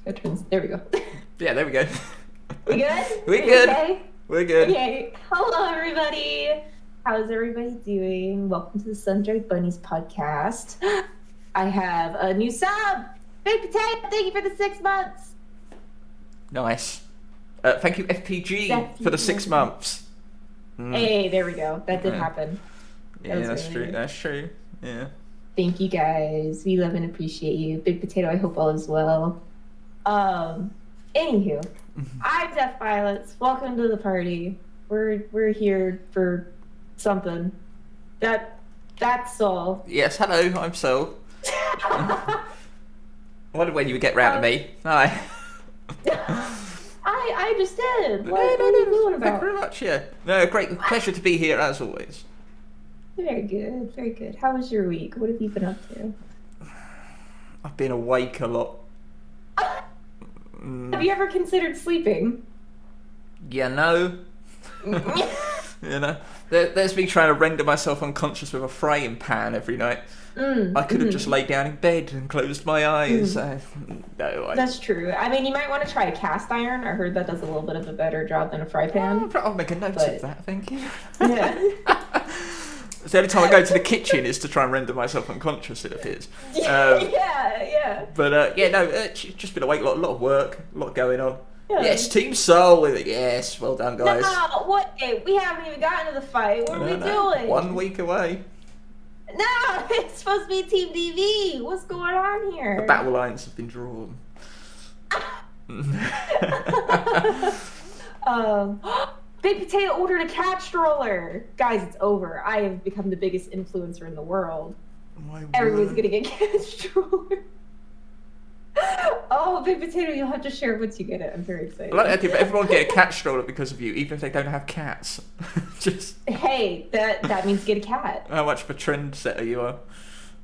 There we go. Yeah, there we go. We good? We're good. Okay? We're good. Okay. Hello, everybody. How's everybody doing? Welcome to the Sun-Dried Bunnies Podcast. I have a new sub. Big Potato, thank you for the 6 months. Nice. Thank you, FPG, for the 6 months. Hey, there we go. That did happen. Yeah, that's really true. good. That's true. Yeah. Thank you, guys. We love and appreciate you. Big Potato, I hope all is well. Anywho, I'm Deaf Violets. Welcome to the party. We're here for something. That's all. Yes, hello, I'm Sol. I wonder when you would get round to me. Hi. I just did. No, What are you doing thank about? you very much, yeah. No, great pleasure to be here as always. Very good, very good. How was your week? What have you been up to? I've been awake a lot. Have you ever considered sleeping? Yeah, no. You know, there's me trying to render myself unconscious with a frying pan every night. I could have just laid down in bed and closed my eyes. That's true. I mean, you might want to try a cast iron. I heard that does a little bit of a better job than a fry pan. I'll make a note of that, thank you. Yeah. It's the only time I go to the kitchen is to try and render myself unconscious, it appears. Yeah. But just been awake, a lot of work, a lot going on. Yeah. Yes, Team Soul with it. Yes, well done, guys. No, what? Hey, we haven't even gotten to the fight. What are we doing? 1 week away. No, it's supposed to be Team DV. What's going on here? The battle lines have been drawn. Big Potato ordered a cat stroller. Guys, it's over. I have become the biggest influencer in the world. Everyone's gonna get cat stroller. Oh, Big Potato, you'll have to share once you get it. I'm very excited. But everyone get a cat stroller because of you, even if they don't have cats. Just hey, that means get a cat. how much of a trendsetter you are.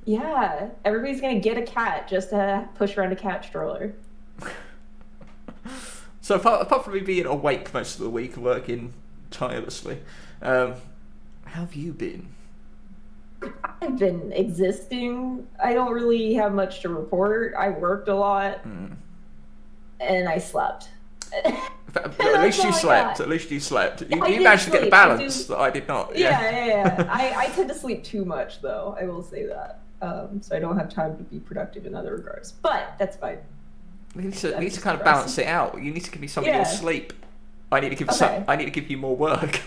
Yeah, everybody's gonna get a cat just to push around a cat stroller. So apart from me being awake most of the week, working tirelessly, how have you been? I've been existing. I don't really have much to report. I worked a lot, and I slept. At least you slept. At least you slept. You did managed to get the sleep. balance that I did not. Yeah. I tend to sleep too much, though. I will say that. So I don't have time to be productive in other regards. But that's fine. You need to kind of balance it out. You need to give me some of your sleep. I need to give you more work.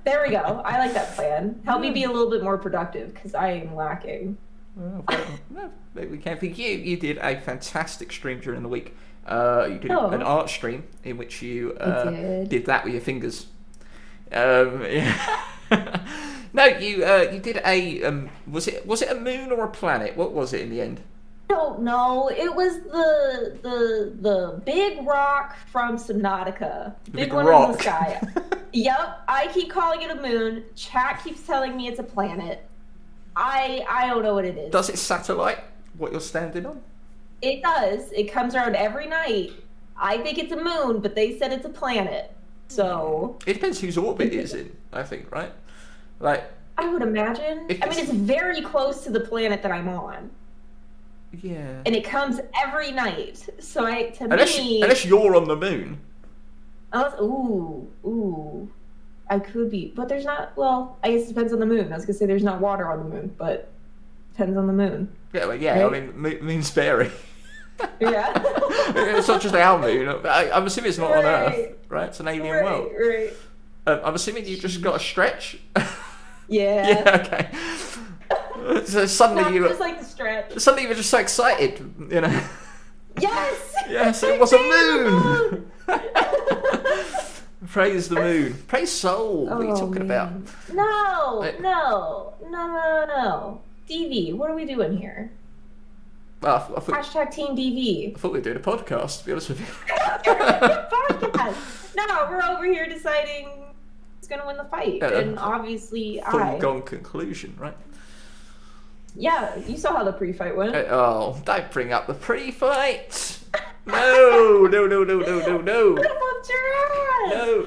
There we go. I like that plan. Help me be a little bit more productive because I am lacking. Well, maybe we can think you did a fantastic stream during the week. You did an art stream in which you did that with your fingers. Yeah. No, you did a was it a moon or a planet? What was it in the end? I don't know. It was the big rock from Subnautica. Big one in the sky. Yep. I keep calling it a moon. Chat keeps telling me it's a planet. I don't know what it is. Does it satellite what you're standing on? It does. It comes around every night. I think it's a moon, but they said it's a planet. So it depends whose orbit it is in, I think, right? Like I would imagine. It's very close to the planet that I'm on. Yeah. And it comes every night. So unless you're on the moon. Ooh. I could be. But there's not, well, I guess it depends on the moon. I was going to say there's not water on the moon, but depends on the moon. Yeah, well, yeah, right? I mean, moons vary. Yeah. It's not just our moon. I'm assuming it's not on Earth, right? It's an alien world. Right. I'm assuming you just got a stretch? Yeah. Yeah, okay. So suddenly you just like the stretch. Suddenly you were just so excited, you know. Yes. Yes, it was a moon. Praise the moon. Praise Soul. What are you talking about? No. DV, what are we doing here? Well, I thought, Team DV. I thought we were doing a podcast, to be honest with you. Podcast. No, we're over here deciding who's going to win the fight. And obviously foregone conclusion, right? Yeah, you saw how the pre-fight went. Oh, don't bring up the pre-fight. No. No,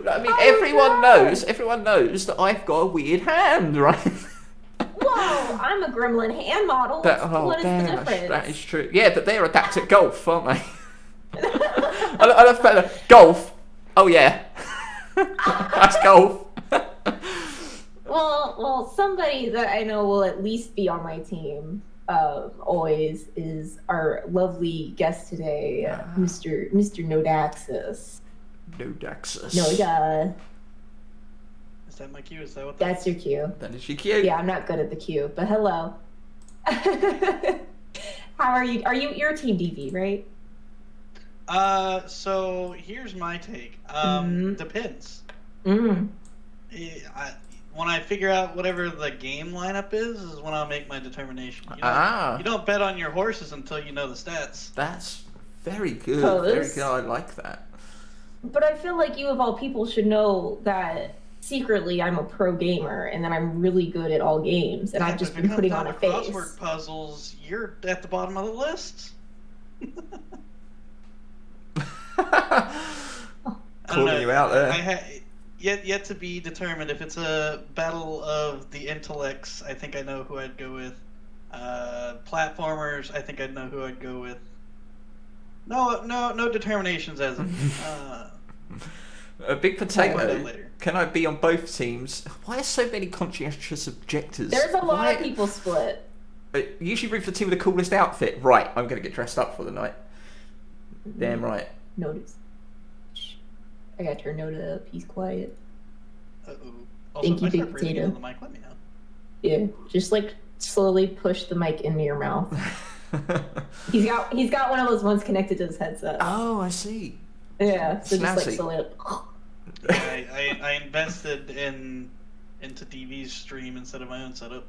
I mean, everyone knows that I've got a weird hand, right? Whoa, I'm a gremlin hand model. What is the difference? That is true. Yeah, but they're adept at golf, aren't they? I love better. Golf. Oh yeah. That's golf. Well, somebody that I know will at least be on my team always is our lovely guest today, Mr. Nodaxus. Nodaxus. Noda. Is that my cue? Is that what that's your cue? That is your cue. Yeah, I'm not good at the cue, but hello. How are you? You're Team DV, right? So here's my take. Depends. When I figure out whatever the game lineup is when I'll make my determination. You don't bet on your horses until you know the stats. That's very good. Very good. I like that. But I feel like you, of all people, should know that secretly I'm a pro gamer and that I'm really good at all games, and I've just been putting on a face. Crossword puzzles, you're at the bottom of the list. Calling you out there. Yet to be determined. If it's a battle of the intellects, I think I know who I'd go with. Platformers, I think I'd know who I'd go with. No determinations as of. A big potato. Can I be on both teams? Why are so many conscientious objectors? There's a lot of people split. Usually root for the team with the coolest outfit. Right, I'm going to get dressed up for the night. Damn right. Notice. I got to turn Noda up. He's quiet. Uh-oh. Thank you, if I big start breathing potato. into the mic, let me know. Yeah, just like slowly push the mic into your mouth. He's got one of those ones connected to his headset. Oh, I see. Yeah, so Snazzy. just like slowly. I invested into DV's stream instead of my own setup.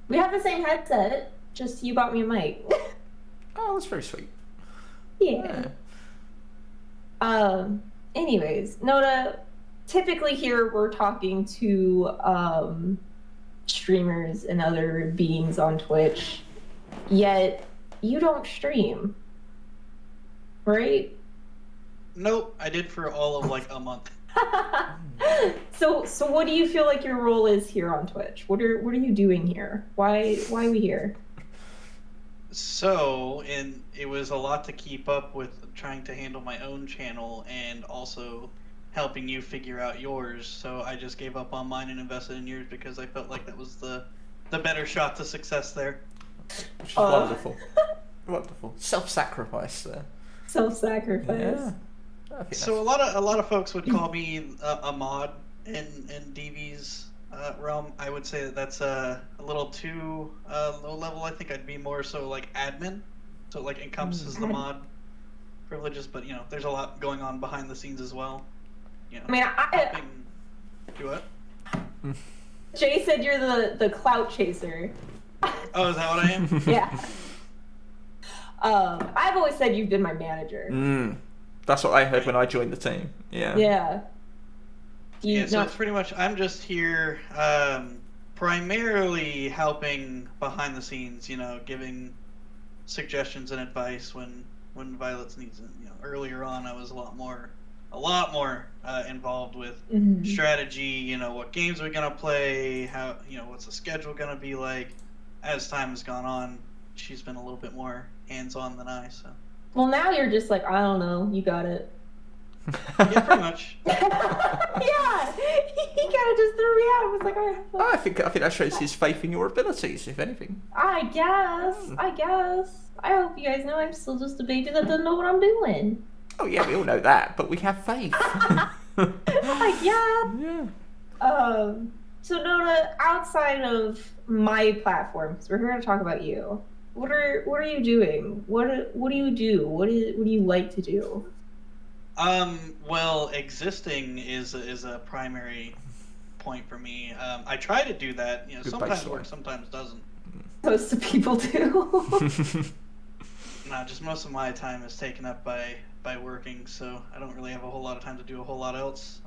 We have the same headset. Just you bought me a mic. Oh, that's very sweet. Yeah. Anyways, Noda, typically here we're talking to streamers and other beings on Twitch, yet you don't stream, right? Nope, I did for all of like a month. So what do you feel like your role is here on Twitch? What are you doing here? Why are we here? So, it was a lot to keep up with trying to handle my own channel and also helping you figure out yours. So I just gave up on mine and invested in yours because I felt like that was the better shot to success there. Which is wonderful. Wonderful. Self-sacrifice there. Self-sacrifice. Yeah. So a lot of folks would call me a mod in DV's realm. I would say that's a little too low level. I think I'd be more so like admin, so it like encompasses the mod privileges. But there's a lot going on behind the scenes as well. I mean, do what? Jay said you're the clout chaser. Oh, is that what I am? Yeah. I've always said you've been my manager. That's what I heard when I joined the team. Yeah. Yeah. So it's pretty much I'm just here primarily helping behind the scenes, giving suggestions and advice when Violet needs it. Earlier on I was a lot more involved with strategy, what games we're gonna play, how what's the schedule gonna be like. As time has gone on, she's been a little bit more hands-on than I, so. Well, now you're just like, I don't know, you got it. Yeah, pretty much. Yeah, he kind of just threw me out. I was like, all right. I think that shows his faith in your abilities, if anything. I guess. I hope you guys know I'm still just a baby that doesn't know what I'm doing. Oh yeah, we all know that, but we have faith. Yeah. So Noda, outside of my platform, because we're here to talk about you, what are you doing? What do you do? What do you like to do? Well, existing is a primary point for me. I try to do that. Sometimes works, sometimes doesn't. Most of people do. No, just most of my time is taken up by working, so I don't really have a whole lot of time to do a whole lot else.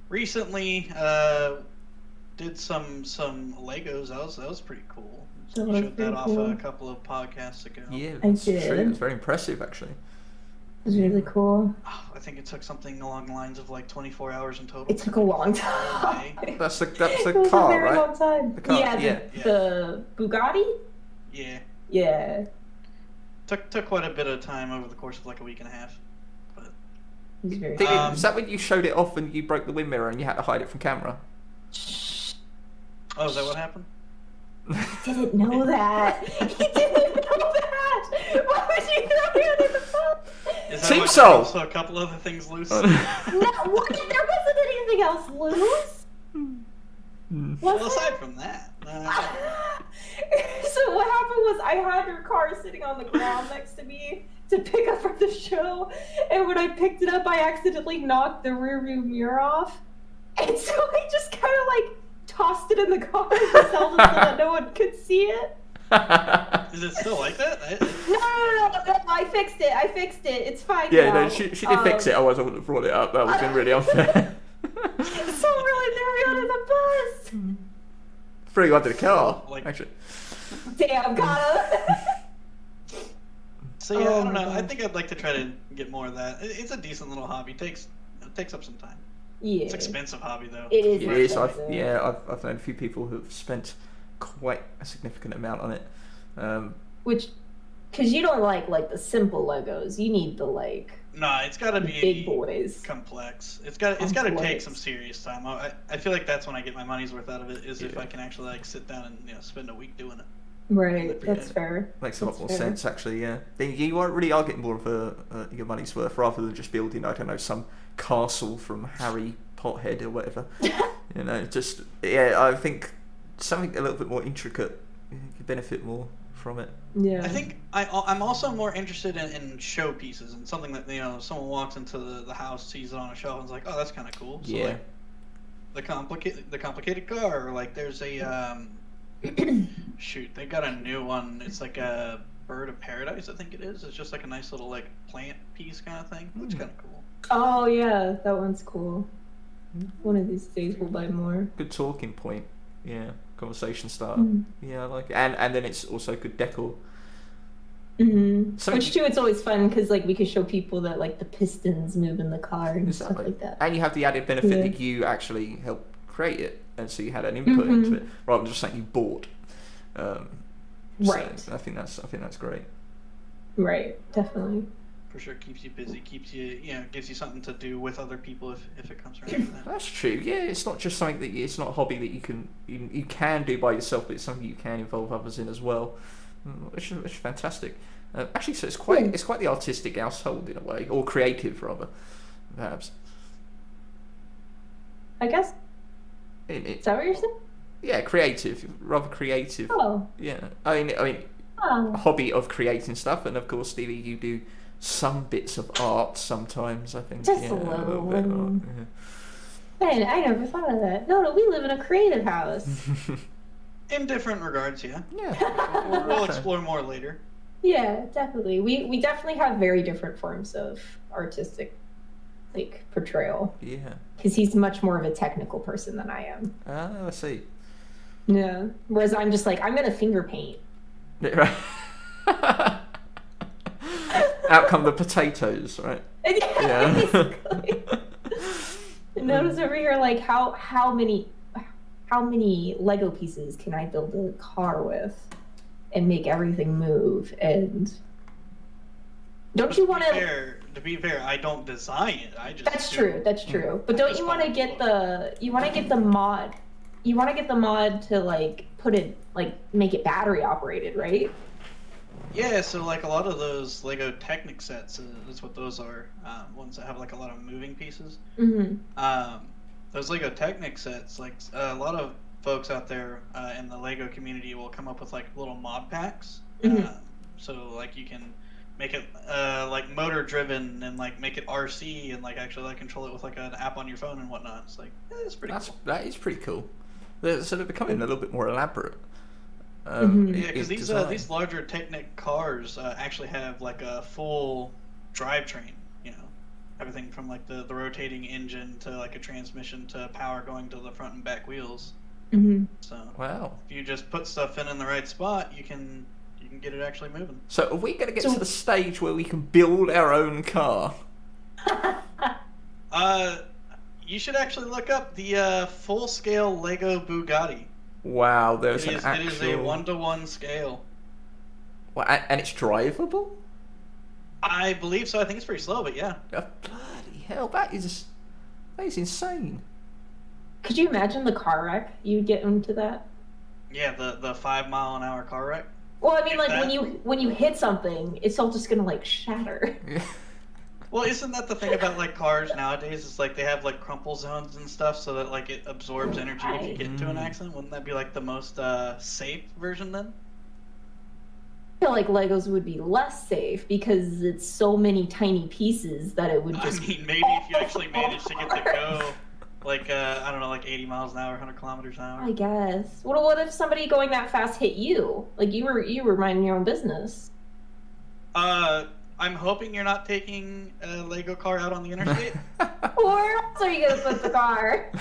Recently, did some Legos. That was pretty cool. Showed that off a couple of podcasts ago. Yeah, that's true. It was very impressive, actually. It was really cool. I think it took something along the lines of like 24 hours in total. It took a long time. That's the car, it was a very right? long time. The car, The Bugatti? Yeah. Yeah. Took quite a bit of time over the course of like a week and a half. But is that when you showed it off and you broke the wind mirror and you had to hide it from camera? Oh, is that what happened? He didn't know that. He didn't know that. Why would you throw me under the bus? Seems so. Also, a couple other things loose. No, what? There wasn't anything else loose. Well, aside from that. So what happened was I had your car sitting on the ground next to me to pick up for the show, and when I picked it up, I accidentally knocked the rearview mirror off, and so I just kind of like tossed it in the car so that no one could see it. Is it still like that? No, I fixed it. It's fine Yeah, now. no, she did fix it, otherwise I wouldn't have brought it up. That would have been really unfair. Someone really threw me under the bus. Threw you under the car, actually. Damn, gotta. So yeah, I don't know. I think I'd like to try to get more of that. It's a decent little hobby. It takes up some time. Yeah. It's an expensive hobby though. It is. It is. I've known a few people who've spent quite a significant amount on it. Which, because you don't like the simple Legos. You need the like. No, it's got to be big boys. Complex. It's got to take some serious time. I feel like that's when I get my money's worth out of it. Is if I can actually like sit down and spend a week doing it. Right, that's fair. Makes a lot more sense, actually. Yeah, you really are getting more of your money's worth rather than just building, I don't know, some castle from Harry Pothead or whatever. Just I think something a little bit more intricate. You could benefit more from it. Yeah. I think I'm also more interested in show pieces and something that someone walks into the house, sees it on a shelf, and is like, oh, that's kind of cool. So, like, the complicated car, or like there's a shoot, they got a new one. It's like a bird of paradise, I think it is. It's just like a nice little like plant piece kind of thing. Looks kind of cool. Oh yeah, that one's cool. One of these days we'll buy more. Good talking point. Yeah, conversation starter. Yeah, I like it. And then it's also good decor. Which too, it's always fun because like we could show people that like the pistons move in the car and stuff like that. And you have the added benefit that you actually helped create it, and so you had an input into it rather than just something you bought. Right. So I think that's great. Right, definitely. For sure, keeps you busy, keeps you, gives you something to do with other people if it comes around to that. That's true. Yeah, it's not just something it's not a hobby that you can do by yourself, but it's something you can involve others in as well. Which is fantastic. Actually, so it's quite the artistic household in a way, or creative rather, perhaps. I guess. Is that what you're saying? Yeah, creative, rather creative. Oh. Yeah, I mean, a hobby of creating stuff, and of course, Stevie, you do some bits of art sometimes. I think just a little bit. Man, I never thought of that. No, we live in a creative house. In different regards, yeah. Yeah. We'll explore more later. Yeah, definitely. We definitely have very different forms of artistic portrayal. Yeah. Because he's much more of a technical person than I am. I see. Yeah. Whereas I'm just like, I'm gonna finger paint. Right. Out come the potatoes, right? Yeah. Basically. Notice over here, like how many Lego pieces can I build a car with and make everything move? And don't you want to? To be fair, I don't design it. I just. That's true. But don't you want to get the mod? You want to get the mod to like put it make it battery operated, right? Yeah, so like a lot of those Lego Technic sets is what those are. Ones that have like a lot of moving pieces. Those Lego Technic sets, like a lot of folks out there in the Lego community will come up with like little mod packs. So like you can make it like motor driven and like make it RC and like actually like control it with like an app on your phone and whatnot. It's like it's pretty cool. That is pretty cool. So they're becoming a little bit more elaborate. Yeah, because these larger Technic cars actually have like a full drivetrain. Everything from like the rotating engine to like a transmission to power going to the front and back wheels. So wow, if you just put stuff in the right spot, you can get it actually moving. So are we going to get to the stage where we can build our own car? You should actually look up the full-scale Lego Bugatti. Wow, there's It is a 1-to-1 scale. Well, and it's drivable? I believe so. I think it's pretty slow, but yeah. Oh, bloody hell, that is insane. Could you imagine the car wreck you'd get into that? Yeah, the 5 mile an hour car wreck. Well, I mean, like when you hit something, it's all just gonna like shatter. Yeah. Well, isn't that the thing about like cars nowadays? Is like they have like crumple zones and stuff, so that like it absorbs energy if you get into an accident. Wouldn't that be like the most safe version then? I feel like Legos would be less safe because it's so many tiny pieces that it would just. I mean, maybe if you actually managed to get to go, like I don't know, like 80 miles an hour, 100 kilometers an hour. I guess. What if somebody going that fast hit you? Like you were minding your own business. I'm hoping you're not taking a Lego car out on the interstate. Where else are you gonna put the car?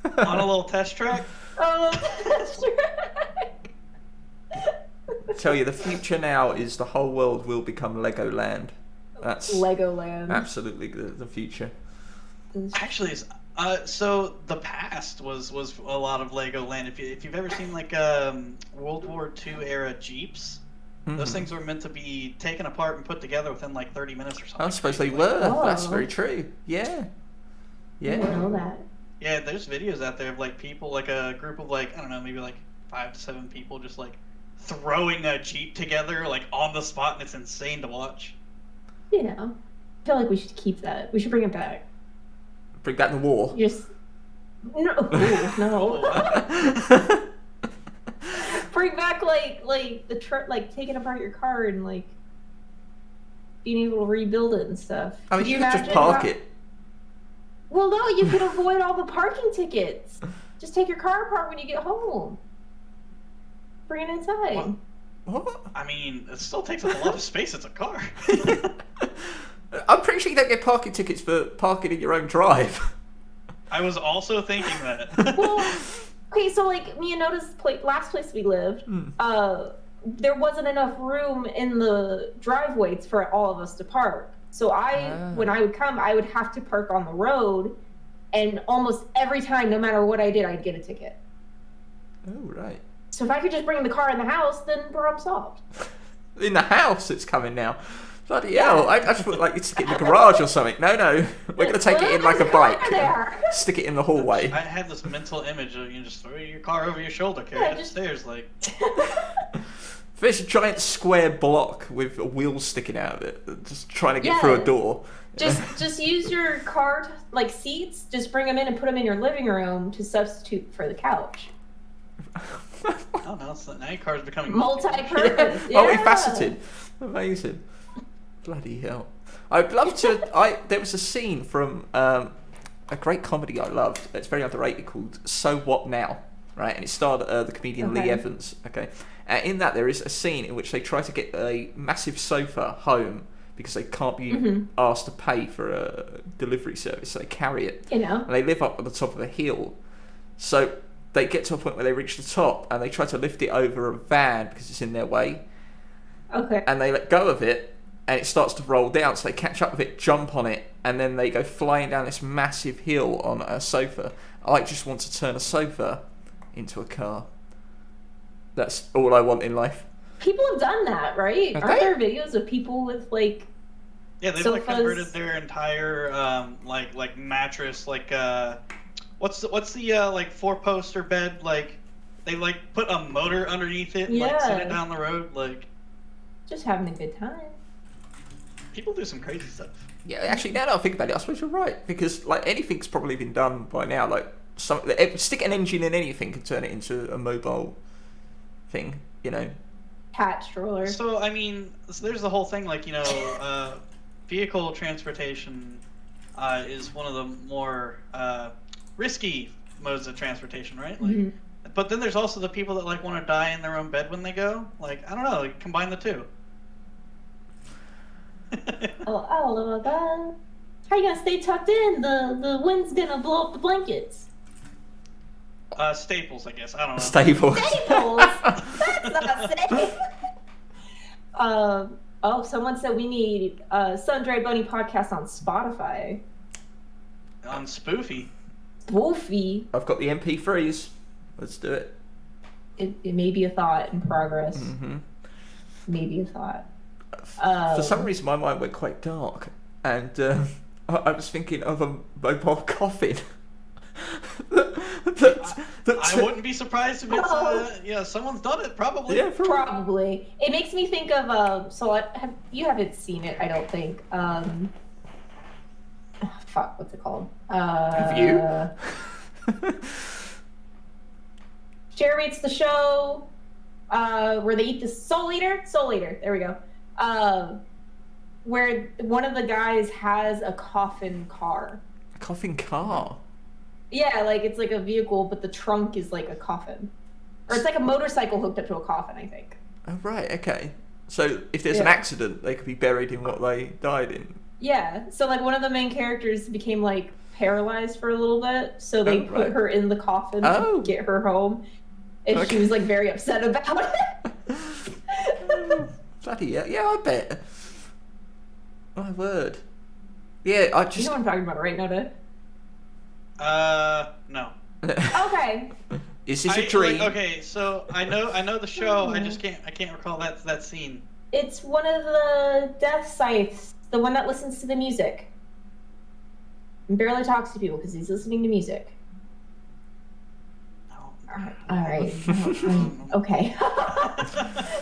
On a little test track. Oh, that's track. I tell you, the future now is the whole world will become Legoland. That's Legoland. Absolutely the future. Actually, so the past was a lot of Legoland. If you've ever seen like World War II era Jeeps, those things were meant to be taken apart and put together within like 30 minutes or something. I suppose they were. Oh. That's very true. Yeah. I didn't know that. Yeah, there's videos out there of like people, like a group of like, I don't know, maybe like 5 to 7 people just like throwing a Jeep together like on the spot, and it's insane to watch. You know, I feel like we should keep that. We should bring it back. Bring back the war. Just no, no. Bring back like the truck, like taking apart your car and like being able to rebuild it and stuff. I mean, you could just park it. Well, no, you could avoid all the parking tickets. Just take your car apart when you get home. Bring it inside. What? I mean, it still takes up a lot of space. It's a car. I'm pretty sure you don't get parking tickets for parking in your own drive. I was also thinking that. Well, okay, so like me and Noda's last place we lived, there wasn't enough room in the driveways for all of us to park. So when I would come, I would have to park on the road, and almost every time, no matter what I did, I'd get a ticket. Oh, right. So if I could just bring the car in the house, then problem solved. In the house, it's coming now. Bloody hell! I just would like you to stick it in the garage or something. No, we're gonna take it in like a bike. Stick it in the hallway. I had this mental image of you just throw your car over your shoulder, carry it upstairs, like. There's a giant square block with wheels sticking out of it, just trying to get through a door. Just use your car like seats. Just bring them in and put them in your living room to substitute for the couch. Oh no! So now your car's becoming multi-purpose. Yeah. Multifaceted. Amazing. Bloody hell! I'd love to. There was a scene from a great comedy I loved. It's very underrated called "So What Now," right? And it starred the comedian Lee Evans. Okay, in that there is a scene in which they try to get a massive sofa home because they can't be asked to pay for a delivery service, so they carry it. You know, and they live up at the top of a hill, so they get to a point where they reach the top and they try to lift it over a van because it's in their way. Okay. And they let go of it and it starts to roll down, so they catch up with it, jump on it, and then they go flying down this massive hill on a sofa. I just want to turn a sofa into a car. That's all I want in life. People have done that, right? Aren't there videos of people with like they've sofas? Like converted their entire like mattress, like what's the like 4-poster bed, like they like put a motor underneath it and like send it down the road, like just having a good time. People do some crazy stuff. Yeah, actually, now that I think about it, I suppose you're right, because like anything's probably been done by now. Like stick an engine in anything can turn it into a mobile thing, you know. Cat stroller. So I mean, there's the whole thing, like, you know, vehicle transportation is one of the more risky modes of transportation, right? Like, but then there's also the people that like want to die in their own bed when they go. Like, I don't know, like, combine the two. Oh, love that. How you gonna stay tucked in? The wind's gonna blow up the blankets. Staples, I guess. I don't know. Staples. That's not safe. Someone said we need Sun-Dried Bunny Podcast on Spotify. On Spoofy. Spoofy. I've got the MP3s. Let's do it. It may be a thought in progress. maybe a thought. For some reason, my mind went quite dark, and I was thinking of a mobile coffin. I wouldn't be surprised if it's someone's done it, probably. Yeah, probably. It makes me think of you haven't seen it, I don't think. Fuck, what's it called? Have you? Jerry rates the show where they eat the Soul Eater. There we go. Where one of the guys has a coffin car. A coffin car? Yeah, like it's like a vehicle, but the trunk is like a coffin. Or it's like a motorcycle hooked up to a coffin, I think. Oh, right, okay. So if there's an accident, they could be buried in what they died in. Yeah, so like one of the main characters became like paralyzed for a little bit, so they put her in the coffin to get her home. And she was like very upset about it. Bloody yeah, I bet. My word. Yeah, I just... You know what I'm talking about, right, Noda? No. Okay. Is this a dream? Okay, so I know the show. I can't recall that scene. It's one of the death scythes, the one that listens to the music and barely talks to people because he's listening to music. All right. Okay.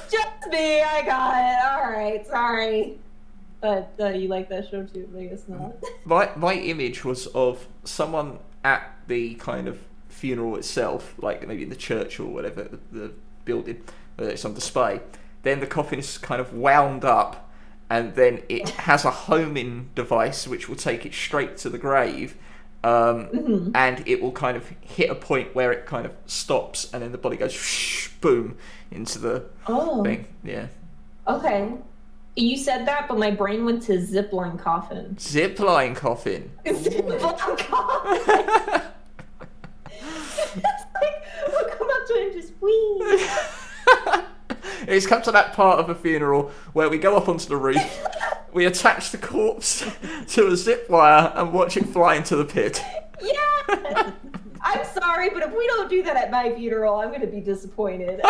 Just me. I got it. All right. Sorry. But you like that show too? I guess not. My image was of someone at the kind of funeral itself, like maybe in the church or whatever, the building where it's on display. Then the coffin is kind of wound up, and then it has a homing device which will take it straight to the grave. And it will kind of hit a point where it kind of stops, and then the body goes whoosh, boom into the thing. Yeah. Okay. You said that, but my brain went to zipline coffin. Zipline coffin. Zipline coffin. It's like we'll come up to him and just whee. It's come to that part of a funeral where we go up onto the roof, we attach the corpse to a zip wire and watch it fly into the pit. Yeah! I'm sorry, but if we don't do that at my funeral, I'm going to be disappointed.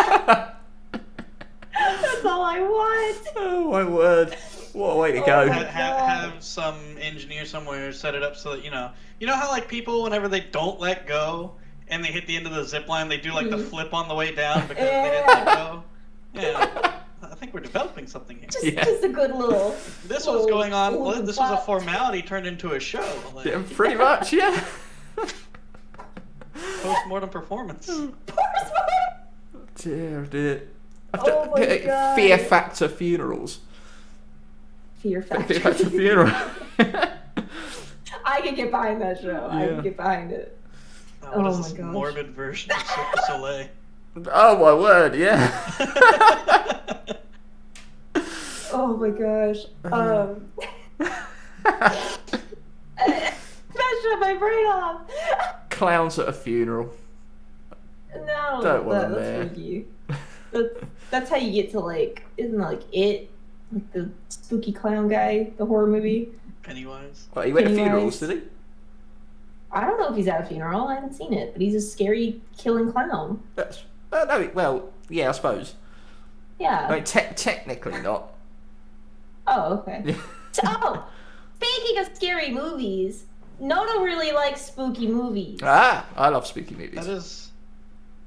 That's all I want. Oh, my word. What a way to go. Have some engineer somewhere set it up so that, you know how like people, whenever they don't let go and they hit the end of the zip line, they do like the flip on the way down because they didn't let go? Yeah. I think we're developing something here. Just a good little... This was going on. This was a formality turned into a show. Like, yeah, pretty much, yeah. Post-mortem performance. Dear. Oh my God. Fear Factor funerals. Fear Factor funeral. I can get behind that show. Yeah. I can get behind it. What is this morbid version of Cirque du Soleil? Oh my word, yeah. Oh my gosh. That shut my brain off. Clowns at a funeral. No, don't want that's freaky. That's how you get to like, isn't it like It? Like the spooky clown guy, the horror movie? Pennywise. Well, he went to funerals, did he? I don't know if he's at a funeral. I haven't seen it, but he's a scary, killing clown. No, well, yeah, I suppose. Yeah. I mean, technically not. Oh, okay. Speaking of scary movies, Noda really likes spooky movies. I love spooky movies.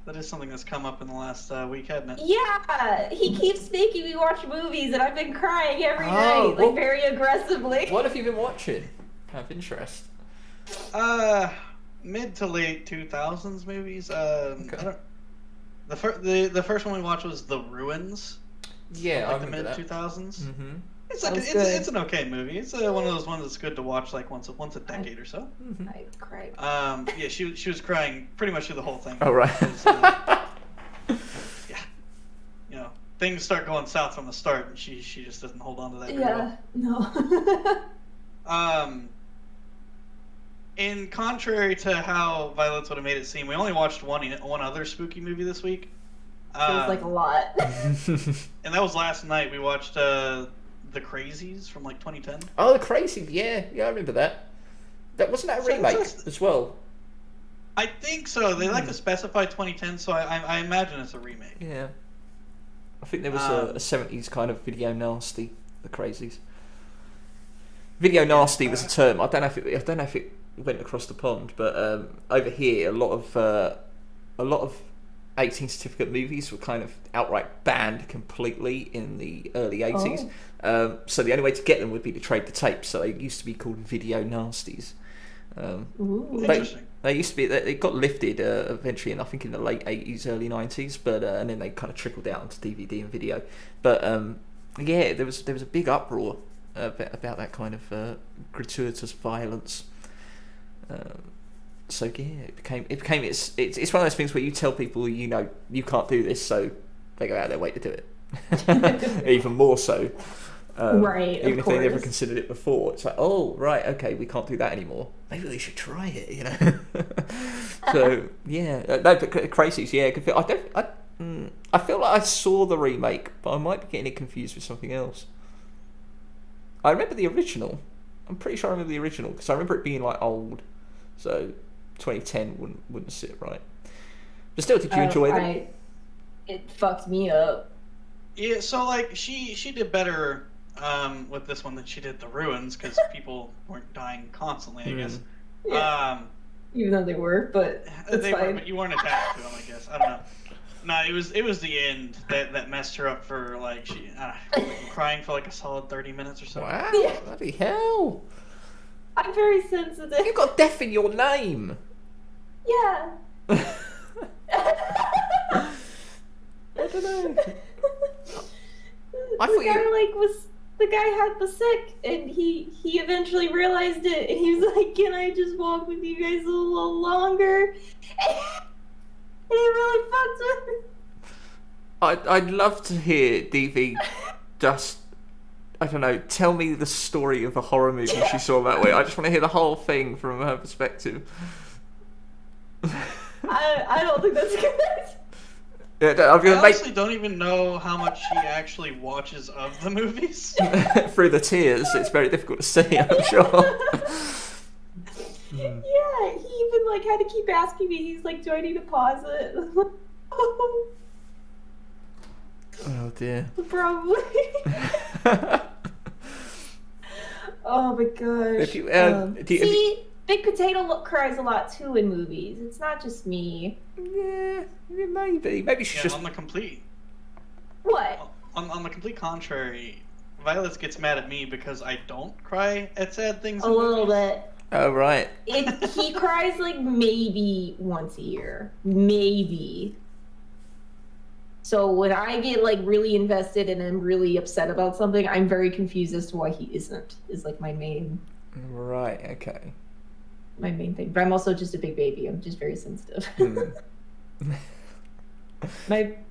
That is something that's come up in the last week, hasn't it? Yeah, he keeps making me watch movies, and I've been crying every night, like very aggressively. What have you been watching? Out of interest. Mid to late 2000s movies. Okay. The first one we watched was The Ruins. Yeah, like the mid 2000s. Mm-hmm. It's an okay movie. It's one of those ones that's good to watch like once a decade or so. I cried. Yeah, she was crying pretty much through the whole thing. Oh right. Yeah, things start going south from the start, and she just doesn't hold on to that. Yeah, no. In contrary to how Violence would have made it seem, we only watched one other spooky movie this week. It was like a lot. And that was last night. We watched The Crazies from like 2010. Oh, The Crazies, yeah, I remember that. That wasn't that a remake as well? I think so. They like to specify 2010, so I imagine it's a remake. Yeah. I think there was a 70s kind of video nasty, the crazies. Video nasty was a term. I don't know if it went across the pond, but over here, a lot of 18 certificate movies were kind of outright banned completely in the early 80s. So the only way to get them would be to trade the tapes. So they used to be called video nasties. Interesting. They used to be. It got lifted eventually, and I think in the late 80s, early 90s. But and then they kind of trickled down to DVD and video. But there was a big uproar about that kind of gratuitous violence. So yeah, it became it's one of those things where you tell people you can't do this, so they go out their way to do it. Even more so. Right, even if course. they never considered it before, it's like, oh right, okay, we can't do that anymore. Maybe we should try it, So yeah, no, but Crazies, yeah. I feel like I saw the remake, but I might be getting it confused with something else. I remember the original. I'm pretty sure I remember the original because I remember it being like old, so 2010 wouldn't sit right. But still, did you enjoy them? It fucked me up. Yeah, so like she did better with this one than she did the Ruins because people weren't dying constantly, I guess. Yeah. Even though they were, but they were, but you weren't attached to them, I guess. I don't know. No, it was the end that messed her up for like she crying for like a solid 30 minutes or so. Wow, bloody hell! I'm very sensitive. You've got death in your name. Yeah. I don't know. The guy had the sick, and he eventually realized it, and he was like, "Can I just walk with you guys a little longer?" And he really fucked with me. I'd love to hear DV just, I don't know, tell me the story of a horror movie she saw that way. I just want to hear the whole thing from her perspective. I don't think that's good. Yeah, I honestly don't even know how much she actually watches of the movies. Through the tears, it's very difficult to see, I'm sure. Yeah, he even like had to keep asking me. He's like, "Do I need to pause it?" Oh dear. Probably. Oh my gosh. If you, Big Potato cries a lot too in movies. It's not just me. Yeah, maybe she's just on the complete. What? On the complete contrary, Violet gets mad at me because I don't cry at sad things. A little bit. Oh right. He cries like maybe once a year, maybe. So when I get like really invested and I'm really upset about something, I'm very confused as to why he isn't. Is like my main. Right. Okay. My main thing, but I'm also just a big baby. I'm just very sensitive.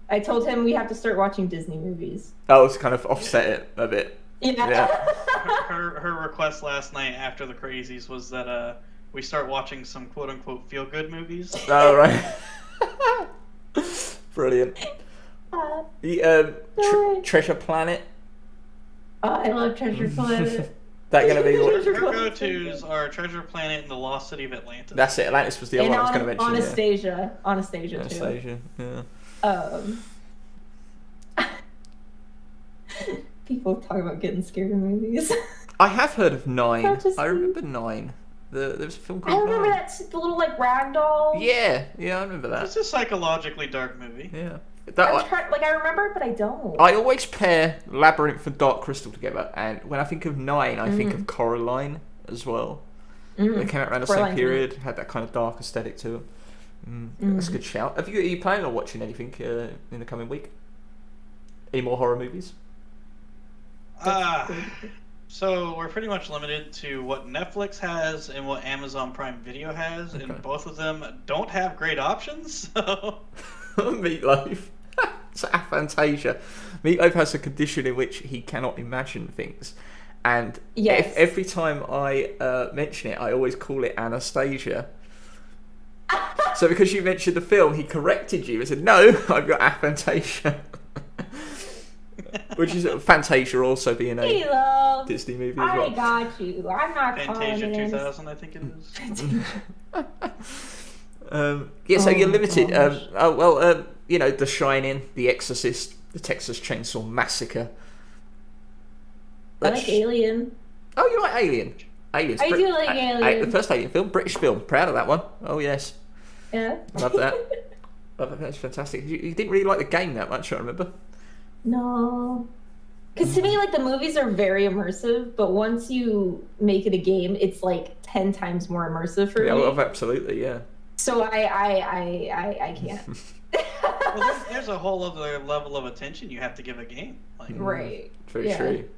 I told him we have to start watching Disney movies. Oh, it's kind of offset it a bit. Yeah. Her request last night after the Crazies was that we start watching some quote unquote feel good movies. Oh right. Brilliant. Treasure Planet. Oh, I love Treasure Planet. That gonna be what? Her go-tos are Treasure Planet and the Lost City of Atlantis. That's it. Atlantis was the other one I was going to mention. Anastasia too. Anastasia, yeah. People talk about getting scared in movies. I have heard of 9. I remember 9. There was a film called 9. I remember that the little like rag doll. Yeah, I remember that. It's a psychologically dark movie. Yeah. I remember it, but I don't. I always pair Labyrinth and Dark Crystal together, and when I think of 9, I think of Coraline as well. They came out around the same period, had that kind of dark aesthetic to them. That's a good shout. Are you planning on watching anything in the coming week? Any more horror movies? So we're pretty much limited to what Netflix has and what Amazon Prime Video has, and both of them don't have great options. So. Meatloaf. It's aphantasia. Meatloaf has a condition in which he cannot imagine things, and every time I mention it, I always call it Anastasia. So because you mentioned the film, he corrected you and said, "No, I've got aphantasia." Which is Fantasia also being a Disney movie as well. I got you. I'm not Fantasia 2000, I think it is. So you're limited. The Shining, The Exorcist, The Texas Chainsaw Massacre. I like Alien. Oh, you like Alien? Aliens. I do like Alien. The first Alien film, British film. Proud of that one. Oh, yes. Yeah. Love that. That's fantastic. You didn't really like the game that much, I remember. No. Because to me, like, the movies are very immersive, but once you make it a game, it's like 10 times more immersive for me. Oh, absolutely, yeah. So I can't. Well, there's a whole other level of attention you have to give a game. Like, right. Very true.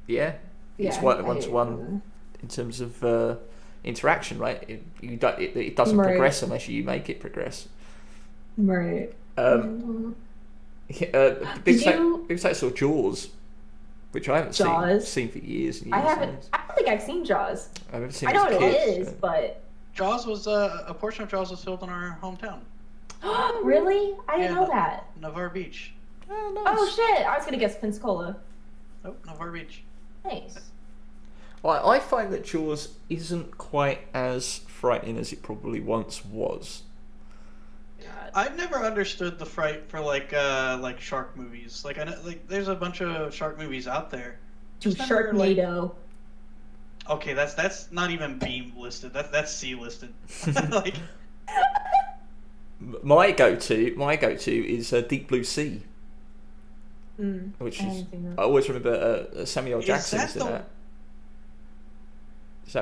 Yeah. It's one-to-one in terms of interaction, right? It doesn't progress unless you make it progress. Right. Big sites saw Jaws, which I haven't seen for years and years. I haven't. I don't think I've seen Jaws. I've never seen. I know what it is, but Jaws was a portion of Jaws was filmed in our hometown. Really? I didn't know that. Navarre Beach. Oh, nice. Oh shit! I was gonna guess Pensacola. Oh, Navarre Beach. Nice. Well, I find that Jaws isn't quite as frightening as it probably once was. I've never understood the fright for like shark movies. Like I know, like there's a bunch of shark movies out there. Sharknado. Okay, that's not even B listed. That's C listed. Like my go-to is Deep Blue Sea, which is I always remember Samuel L. Jackson in that.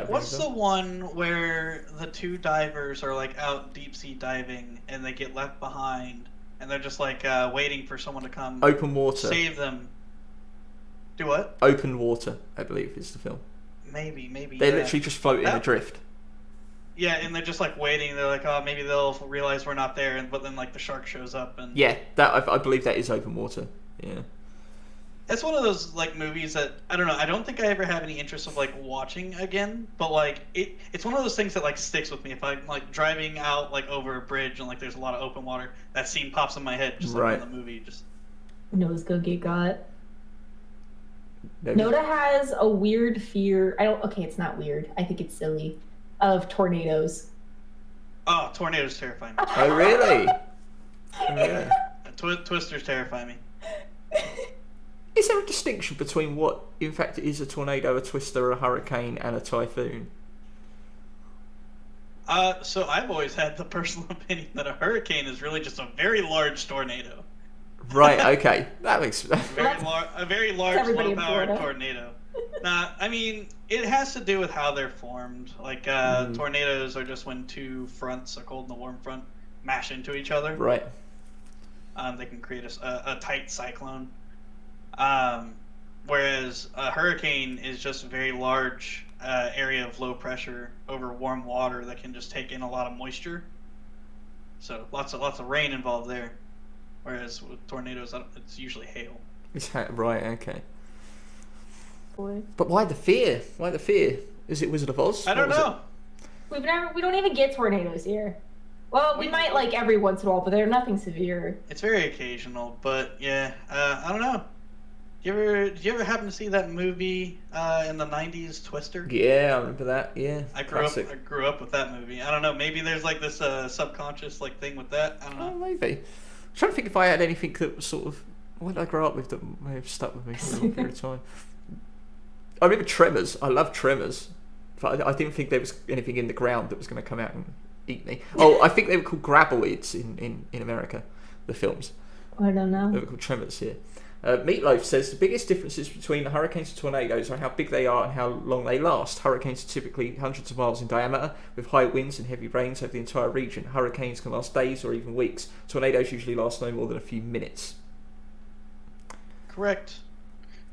What's the one where the two divers are like out deep sea diving and they get left behind and they're just like waiting for someone to come Open Water save them? Do what? Open Water, I believe, is the film. Maybe. They literally just float in adrift. Yeah, and they're just like waiting. They're like, oh, maybe they'll realize we're not there, but then like the shark shows up and yeah, that I believe that is Open Water. Yeah. It's one of those like movies that I don't know. I don't think I ever have any interest of like watching again. But like it's one of those things that like sticks with me. If I'm like driving out like over a bridge and like there's a lot of open water, that scene pops in my head just like in the movie. Just Noah's gonna get got. Noda has a weird fear. Okay, it's not weird. I think it's silly. Of tornadoes. Oh, tornadoes terrify me. Oh really? Yeah. Twisters terrify me. Is there a distinction between what, in fact, is a tornado, a twister, a hurricane, and a typhoon? So I've always had the personal opinion that a hurricane is really just a very large tornado. Right. Okay. That makes a very large, low-powered tornado. Nah, I mean, it has to do with how they're formed. Like tornadoes are just when two fronts, a cold and a warm front, mash into each other. Right. They can create a tight cyclone. Whereas a hurricane is just a very large area of low pressure over warm water that can just take in a lot of moisture. So lots of rain involved there. Whereas with tornadoes, it's usually hail. Right. Okay. Boy. But why the fear? Why the fear? Is it Wizard of Oz? I don't know. We don't even get tornadoes here. Well, we might like every once in a while, but they're nothing severe. It's very occasional, but yeah, I don't know. Did you ever happen to see that movie in the 90s, Twister? Yeah, I remember that. Yeah, I grew up with that movie. I don't know. Maybe there's like this subconscious like thing with that. I don't know. Oh, maybe. I'm trying to think if I had anything that was sort of what did I grow up with that may have stuck with me for a long period of time. I remember Tremors. I love Tremors, but I didn't think there was anything in the ground that was going to come out and eat me. Oh, I think they were called graboids in America, the films. I don't know. They were called Tremors here. Meatloaf says the biggest differences between hurricanes and tornadoes are how big they are and how long they last. Hurricanes are typically hundreds of miles in diameter, with high winds and heavy rains over the entire region. Hurricanes can last days or even weeks. Tornadoes usually last no more than a few minutes. Correct.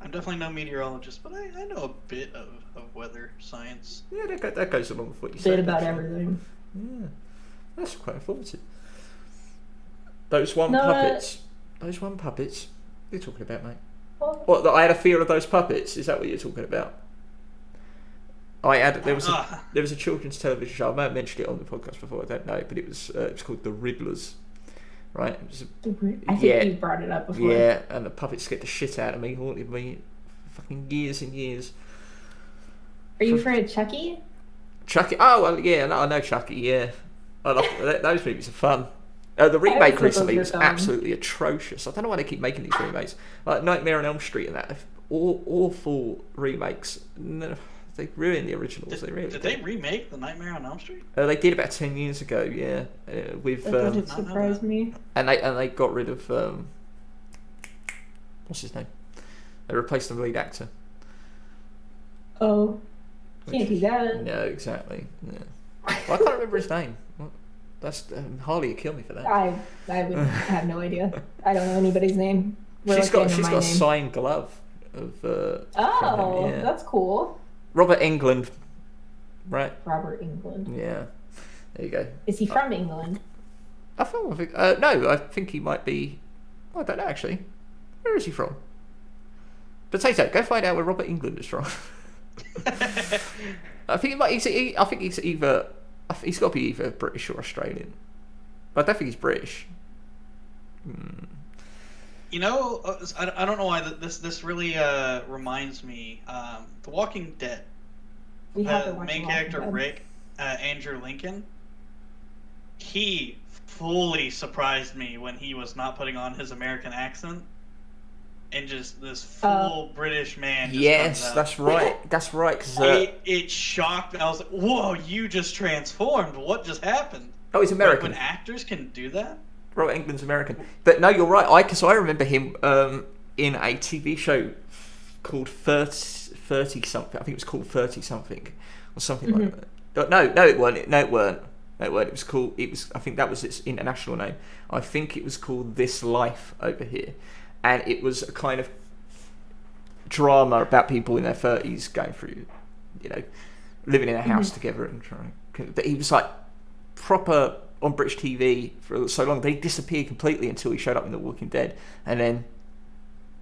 I'm definitely no meteorologist, but I know a bit of weather science. Yeah, that goes along with what you said. Bit about everything. Yeah, that's quite informative. Those one puppets. Those one puppets. What are you talking about, mate? What? That I had a fear of those puppets? Is that what you're talking about? There was a children's television show. I may have mentioned it on the podcast before. I don't know, but it was called The Riddlers. Right? I think you brought it up before. Yeah, and the puppets scared the shit out of me, haunted me for fucking years and years. Are you afraid of Chucky? Chucky? Oh, well, yeah, I know Chucky. Yeah, I love those movies are fun. The remake recently was absolutely atrocious. I don't know why they keep making these remakes. Like Nightmare on Elm Street and that. Awful remakes. No, they ruined the originals. Did they remake the Nightmare on Elm Street? They did about 10 years ago, yeah. With that doesn't surprise me. And they got rid of what's his name? They replaced the lead actor. Oh, can't do that. No, exactly. Yeah. Well, I can't remember his name. That's Harley would kill me for that. I have no idea. I don't know anybody's name. She's got a signed glove of. Yeah. That's cool. Robert Englund, right? Robert Englund. Yeah, there you go. Is he from England? No, I think he might be. I don't know actually. Where is he from? Potato, go find out where Robert Englund is from. I think he's either. He's got to be either British or Australian. But I don't think he's British. You know, I don't know why this really reminds me. The Walking Dead. The main character Rick, Andrew Lincoln. He fully surprised me when he was not putting on his American accent. And just this full British man. Yes, that's right. That's right. Cause, it shocked me. I was like, "Whoa, you just transformed! What just happened?" Oh, he's American. When actors can do that. Robert Englund's American, but no, you're right. Because I remember him in a TV show called 30 something. I think it was called 30 something or something like that. No, it weren't. No, it weren't. It was called. It was. I think that was its international name. I think it was called This Life over here. And it was a kind of drama about people in their 30s going through, living in a house together and trying. But he was like proper on British TV for so long. They disappeared completely until he showed up in The Walking Dead, and then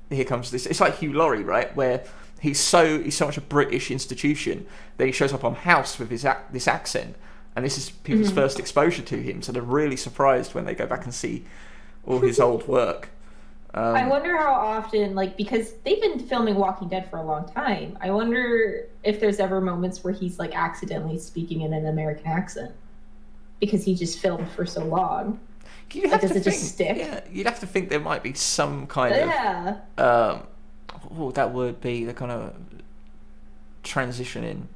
here comes this. It's like Hugh Laurie, right? Where he's so much a British institution that he shows up on House with this accent, and this is people's first exposure to him. So they're really surprised when they go back and see all his old work. I wonder how often, because they've been filming Walking Dead for a long time. I wonder if there's ever moments where he's accidentally speaking in an American accent because he just filmed for so long. Does it just stick? Yeah, you'd have to think there might be some kind of. What would that word be? The kind of transitioning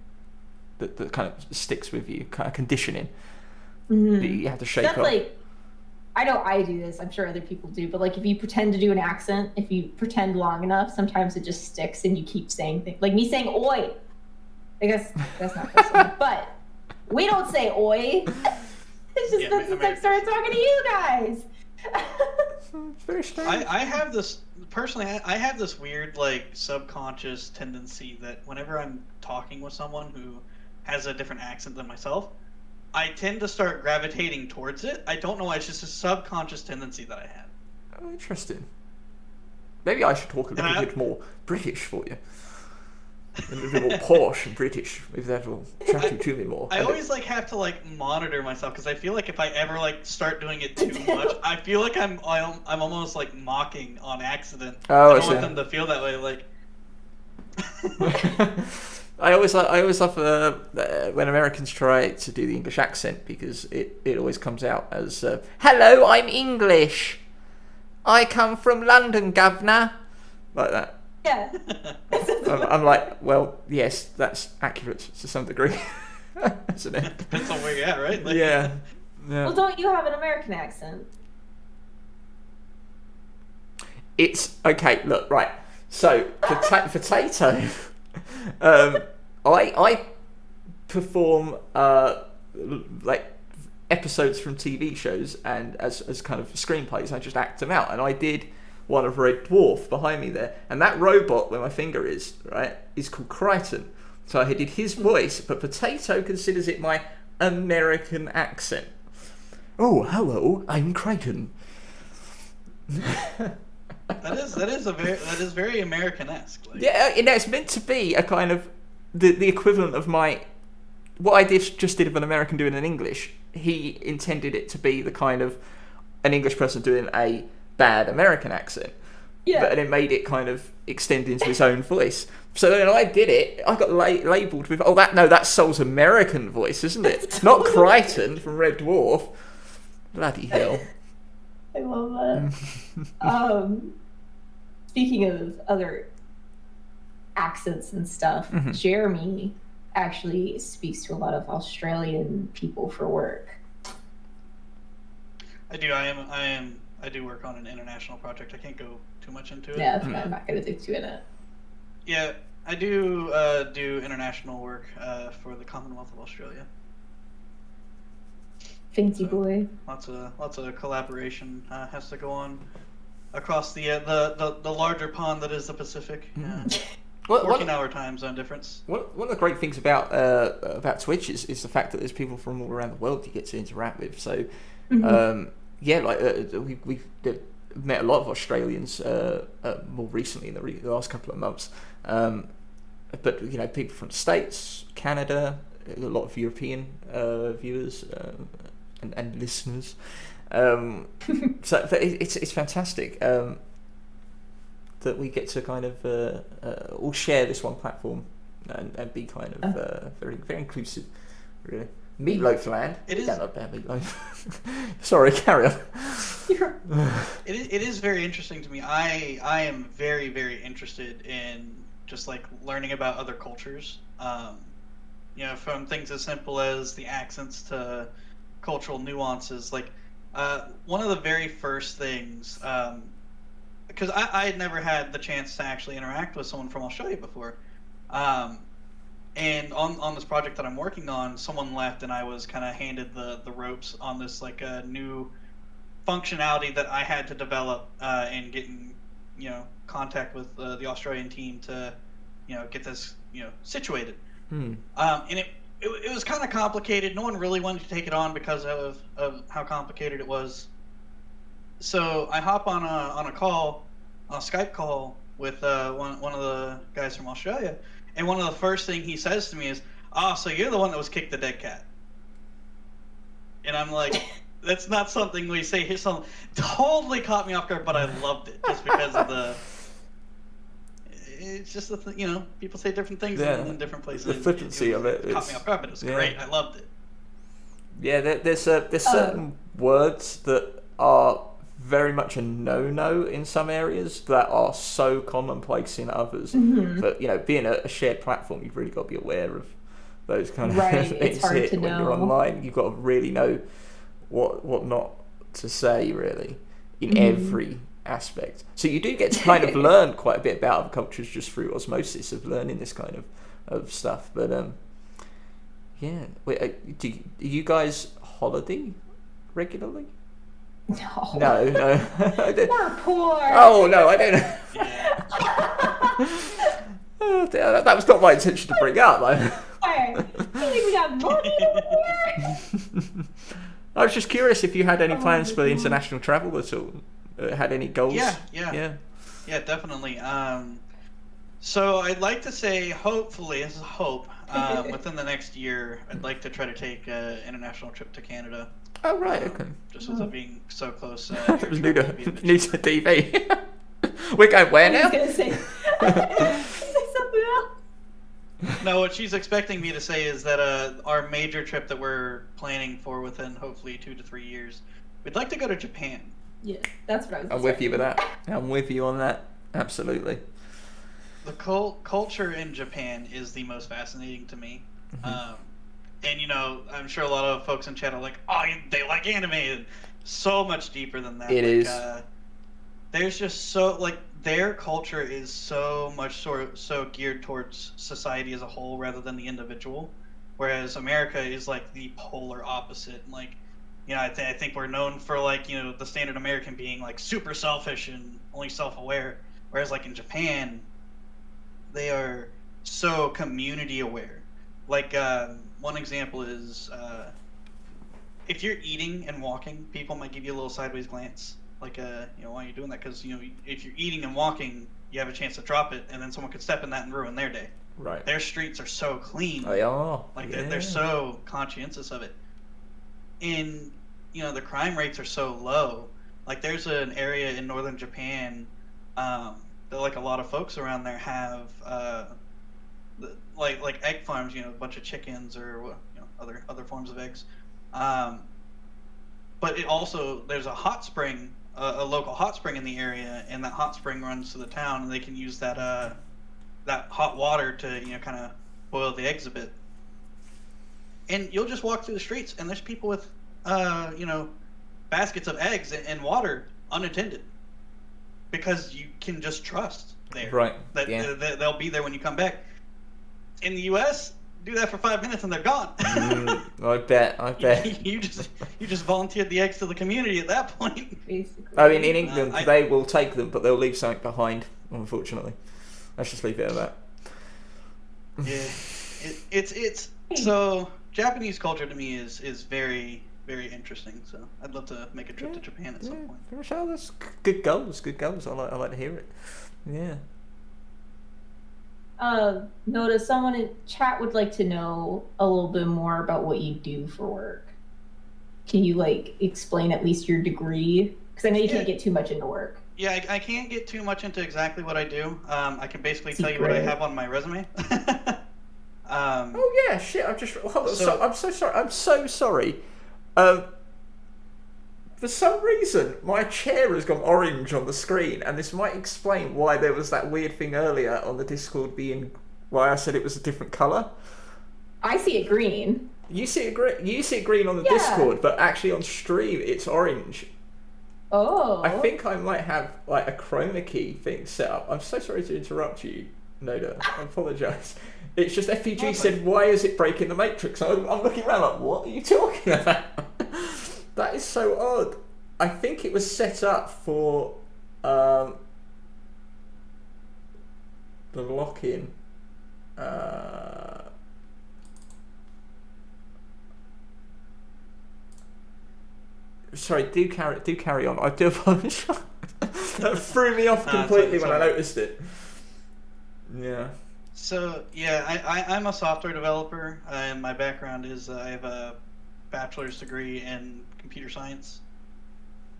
that kind of sticks with you, kind of conditioning. That you have to shake off. I know I do this. I'm sure other people do. But if you pretend to do an accent, if you pretend long enough, sometimes it just sticks and you keep saying things. Like me saying "oi." I guess that's not personal, but we don't say "oi." It's just since I started talking to you guys. It's very strange. I have this personally. I have this weird subconscious tendency that whenever I'm talking with someone who has a different accent than myself, I tend to start gravitating towards it. I don't know why. It's just a subconscious tendency that I have. Oh, interesting. Maybe I should talk a little bit more British for you. A little bit more posh and British. Maybe that will attract you to me more. I always have to monitor myself because I feel like if I ever start doing it too much, I feel like I'm almost mocking on accident. Oh, I don't want them to feel that way. I always love when Americans try to do the English accent because it always comes out as "Hello, I'm English. I come from London, governor," like that. Yeah. I'm like, well, yes, that's accurate to some degree, isn't it? Depends on where you're at, right? Yeah. Well, don't you have an American accent? It's okay. Look, right. So potato. I perform episodes from TV shows and as kind of screenplays. I just act them out, and I did one of Red Dwarf behind me there, and that robot where my finger is is called Crichton. So I did his voice, but Potato considers it my American accent. Oh, hello, I'm Crichton. That is very American-esque. Yeah, it's meant to be a kind of the equivalent of what I just did of an American doing an English. He intended it to be the kind of an English person doing a bad American accent. Yeah. But it made it kind of extend into his own voice. So then I did it. I got labelled with that's Sol's American voice, isn't it? Not Crichton from Red Dwarf. Bloody hell. I love that. Speaking of other accents and stuff, Jeremy actually speaks to a lot of Australian people for work. I do. I do work on an international project. I can't go too much into it. Yeah, I'm not going to dig too in it. Yeah, I do do international work for the Commonwealth of Australia. Fancy boy. Lots of collaboration has to go on across the larger pond that is the Pacific. 14-hour time zone difference. One of the great things about Twitch is the fact that there's people from all around the world you get to interact with. So, we've met a lot of Australians more recently in the last couple of months. But people from the States, Canada, a lot of European viewers and listeners. So it's fantastic. That we get to kind of all share this one platform and be kind of very, very inclusive, really. Meatloaf land. It is. Not bad meatloaf. Sorry, carry on. It is very interesting to me. I am very, very interested in just like learning about other cultures. From things as simple as the accents to cultural nuances. Like one of the very first things. Because I had never had the chance to actually interact with someone from Australia before. And on this project that I'm working on, someone left and I was kind of handed the ropes on this like a new functionality that I had to develop and get in contact with the Australian team to get this situated. And it was kind of complicated. No one really wanted to take it on because of how complicated it was. So I hop on a Skype call with one of the guys from Australia, and one of the first thing he says to me is, so you're the one that was kicked the dead cat." And I'm like, that's not something we say here. Something totally caught me off guard, but I loved it just because of it's just people say different things in different places. The flippancy of it caught me off guard, but it was great. I loved it. Yeah, there's certain words that are very much a no-no in some areas that are so commonplace in others. But being a shared platform, you've really got to be aware of those kind of things. It's hard to when know. You're online, you've got to really know what not to say, really, in every aspect. So you do get to kind of learn quite a bit about other cultures just through osmosis of learning this kind of stuff. But do you guys holiday regularly? No. We're poor. Oh no, I don't know. Yeah. That was not my intention to bring up. You think we got money over here? I was just curious if you had any plans for international travel at all. Had any goals? Yeah, definitely. So I'd like to say, hopefully, this is hope, within the next year, I'd like to try to take an international trip to Canada. Oh, right, okay. Just with it being so close. It was new to TV. We're going where now? I was going to say something else. No, what she's expecting me to say is that our major trip that we're planning for within hopefully 2 to 3 years, we'd like to go to Japan. Yeah, that's what I was I'm with you with that. I'm with you on that. Absolutely. The culture in Japan is the most fascinating to me. And I'm sure a lot of folks in chat are like, "Oh, they like anime." So much deeper than that. It is. There's just their culture is so much so geared towards society as a whole rather than the individual, whereas America is like the polar opposite. Like, I think we're known for the standard American being like super selfish and only self-aware, whereas like in Japan, they are so community aware. Like one example is if you're eating and walking, people might give you a little sideways glance, like why are you doing that? Because if you're eating and walking, you have a chance to drop it, and then someone could step in that and ruin their day. Right. Their streets are so clean. They are. They're so conscientious of it. And the crime rates are so low. Like there's an area in northern Japan that like a lot of folks around there have like egg farms, a bunch of chickens or other forms of eggs. But it also there's a hot spring a local hot spring in the area, and that hot spring runs to the town, and they can use that hot water to kind of boil the eggs a bit. And you'll just walk through the streets, and there's people with baskets of eggs and water unattended, because you can just trust there that they'll be there when you come back. In the U.S., do that for 5 minutes and they're gone. I bet. You just volunteered the eggs to the community at that point. Basically. I mean, in England, they will take them, but they'll leave something behind, unfortunately. Let's just leave it at that. Yeah. It's so Japanese culture to me is very, very interesting. So I'd love to make a trip to Japan at some point. Michelle, that's good goals. I like to hear it. Yeah. Noda, someone in chat would like to know a little bit more about what you do for work. Can you explain at least your degree? Because I know you can't get too much into work. Yeah, I can't get too much into exactly what I do. I can basically tell you what I have on my resume. Oh yeah, shit! I'm so sorry. For some reason, my chair has gone orange on the screen, and this might explain why there was that weird thing earlier on the Discord why I said it was a different colour. I see it green. You see it green on the Discord, but actually on stream it's orange. Oh. I think I might have a chroma key thing set up. I'm so sorry to interrupt you, Noda. I apologise. It's just FPG said, why is it breaking the matrix? I'm looking around like, what are you talking about? That is so odd. I think it was set up for the lock-in. Sorry, do carry on. I do apologise. That threw me off completely when I noticed it. Yeah. So yeah, I'm a software developer, and my background is I have a bachelor's degree in computer science,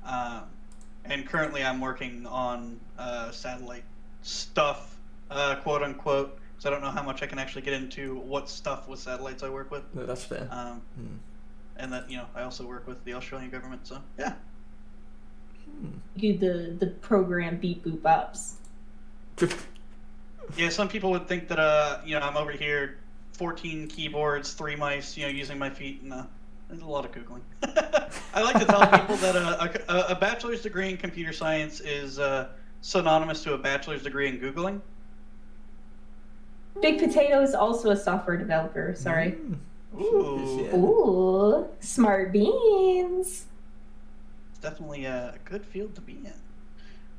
and currently I'm working on satellite stuff, quote unquote. So I don't know how much I can actually get into what stuff with satellites I work with. No, that's fair. And that I also work with the Australian government. So yeah. You do the program beep boop ups. Yeah, some people would think that I'm over here, 14 keyboards, 3 mice, using my feet, and there's a lot of Googling. I like to tell people that a bachelor's degree in computer science is synonymous to a bachelor's degree in Googling. Big Potato is also a software developer. Sorry. Ooh, smart beans. It's definitely a good field to be in.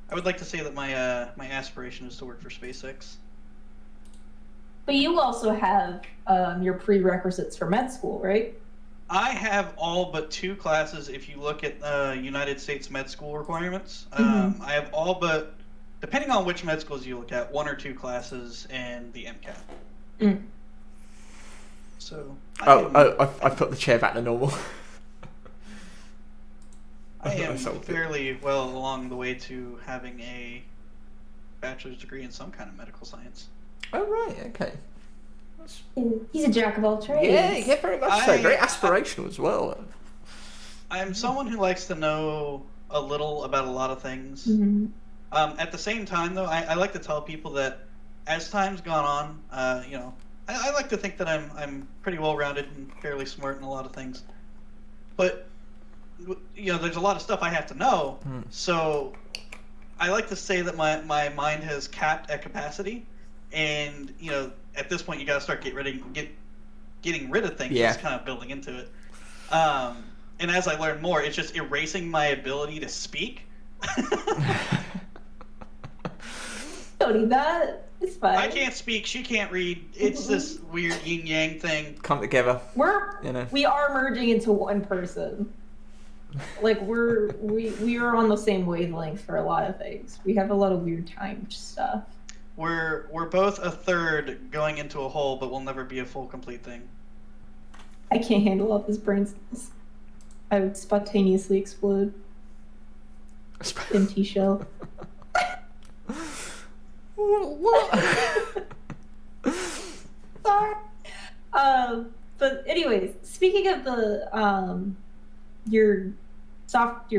I would like to say that my aspiration is to work for SpaceX. But you also have your prerequisites for med school, right? I have all but 2 classes if you look at United States med school requirements. I have all but, depending on which med schools you look at, 1 or 2 classes and the MCAT. So I put the chair back to normal. I am fairly well along the way to having a bachelor's degree in some kind of medical science. Oh, right, okay. He's a jack of all trades. Yeah, very much so. Very aspirational as well. I'm someone who likes to know a little about a lot of things. At the same time, though, I like to tell people that as time's gone on, I like to think that I'm pretty well-rounded and fairly smart in a lot of things. But there's a lot of stuff I have to know, so I like to say that my mind has capped at capacity, and at this point you got to start getting rid of things. Just kind of building into it. And as I learn more, it's just erasing my ability to speak. Don't need that. It's fine. I can't speak. She can't read. It's this weird yin yang thing. Come together. We are merging into one person. We are on the same wavelength for a lot of things. We have a lot of weird time stuff. We're both a third going into a whole, but we'll never be a full complete thing. I can't handle all this brain cells. I would spontaneously explode. Empty shell. What? Sorry. But anyways, speaking of the your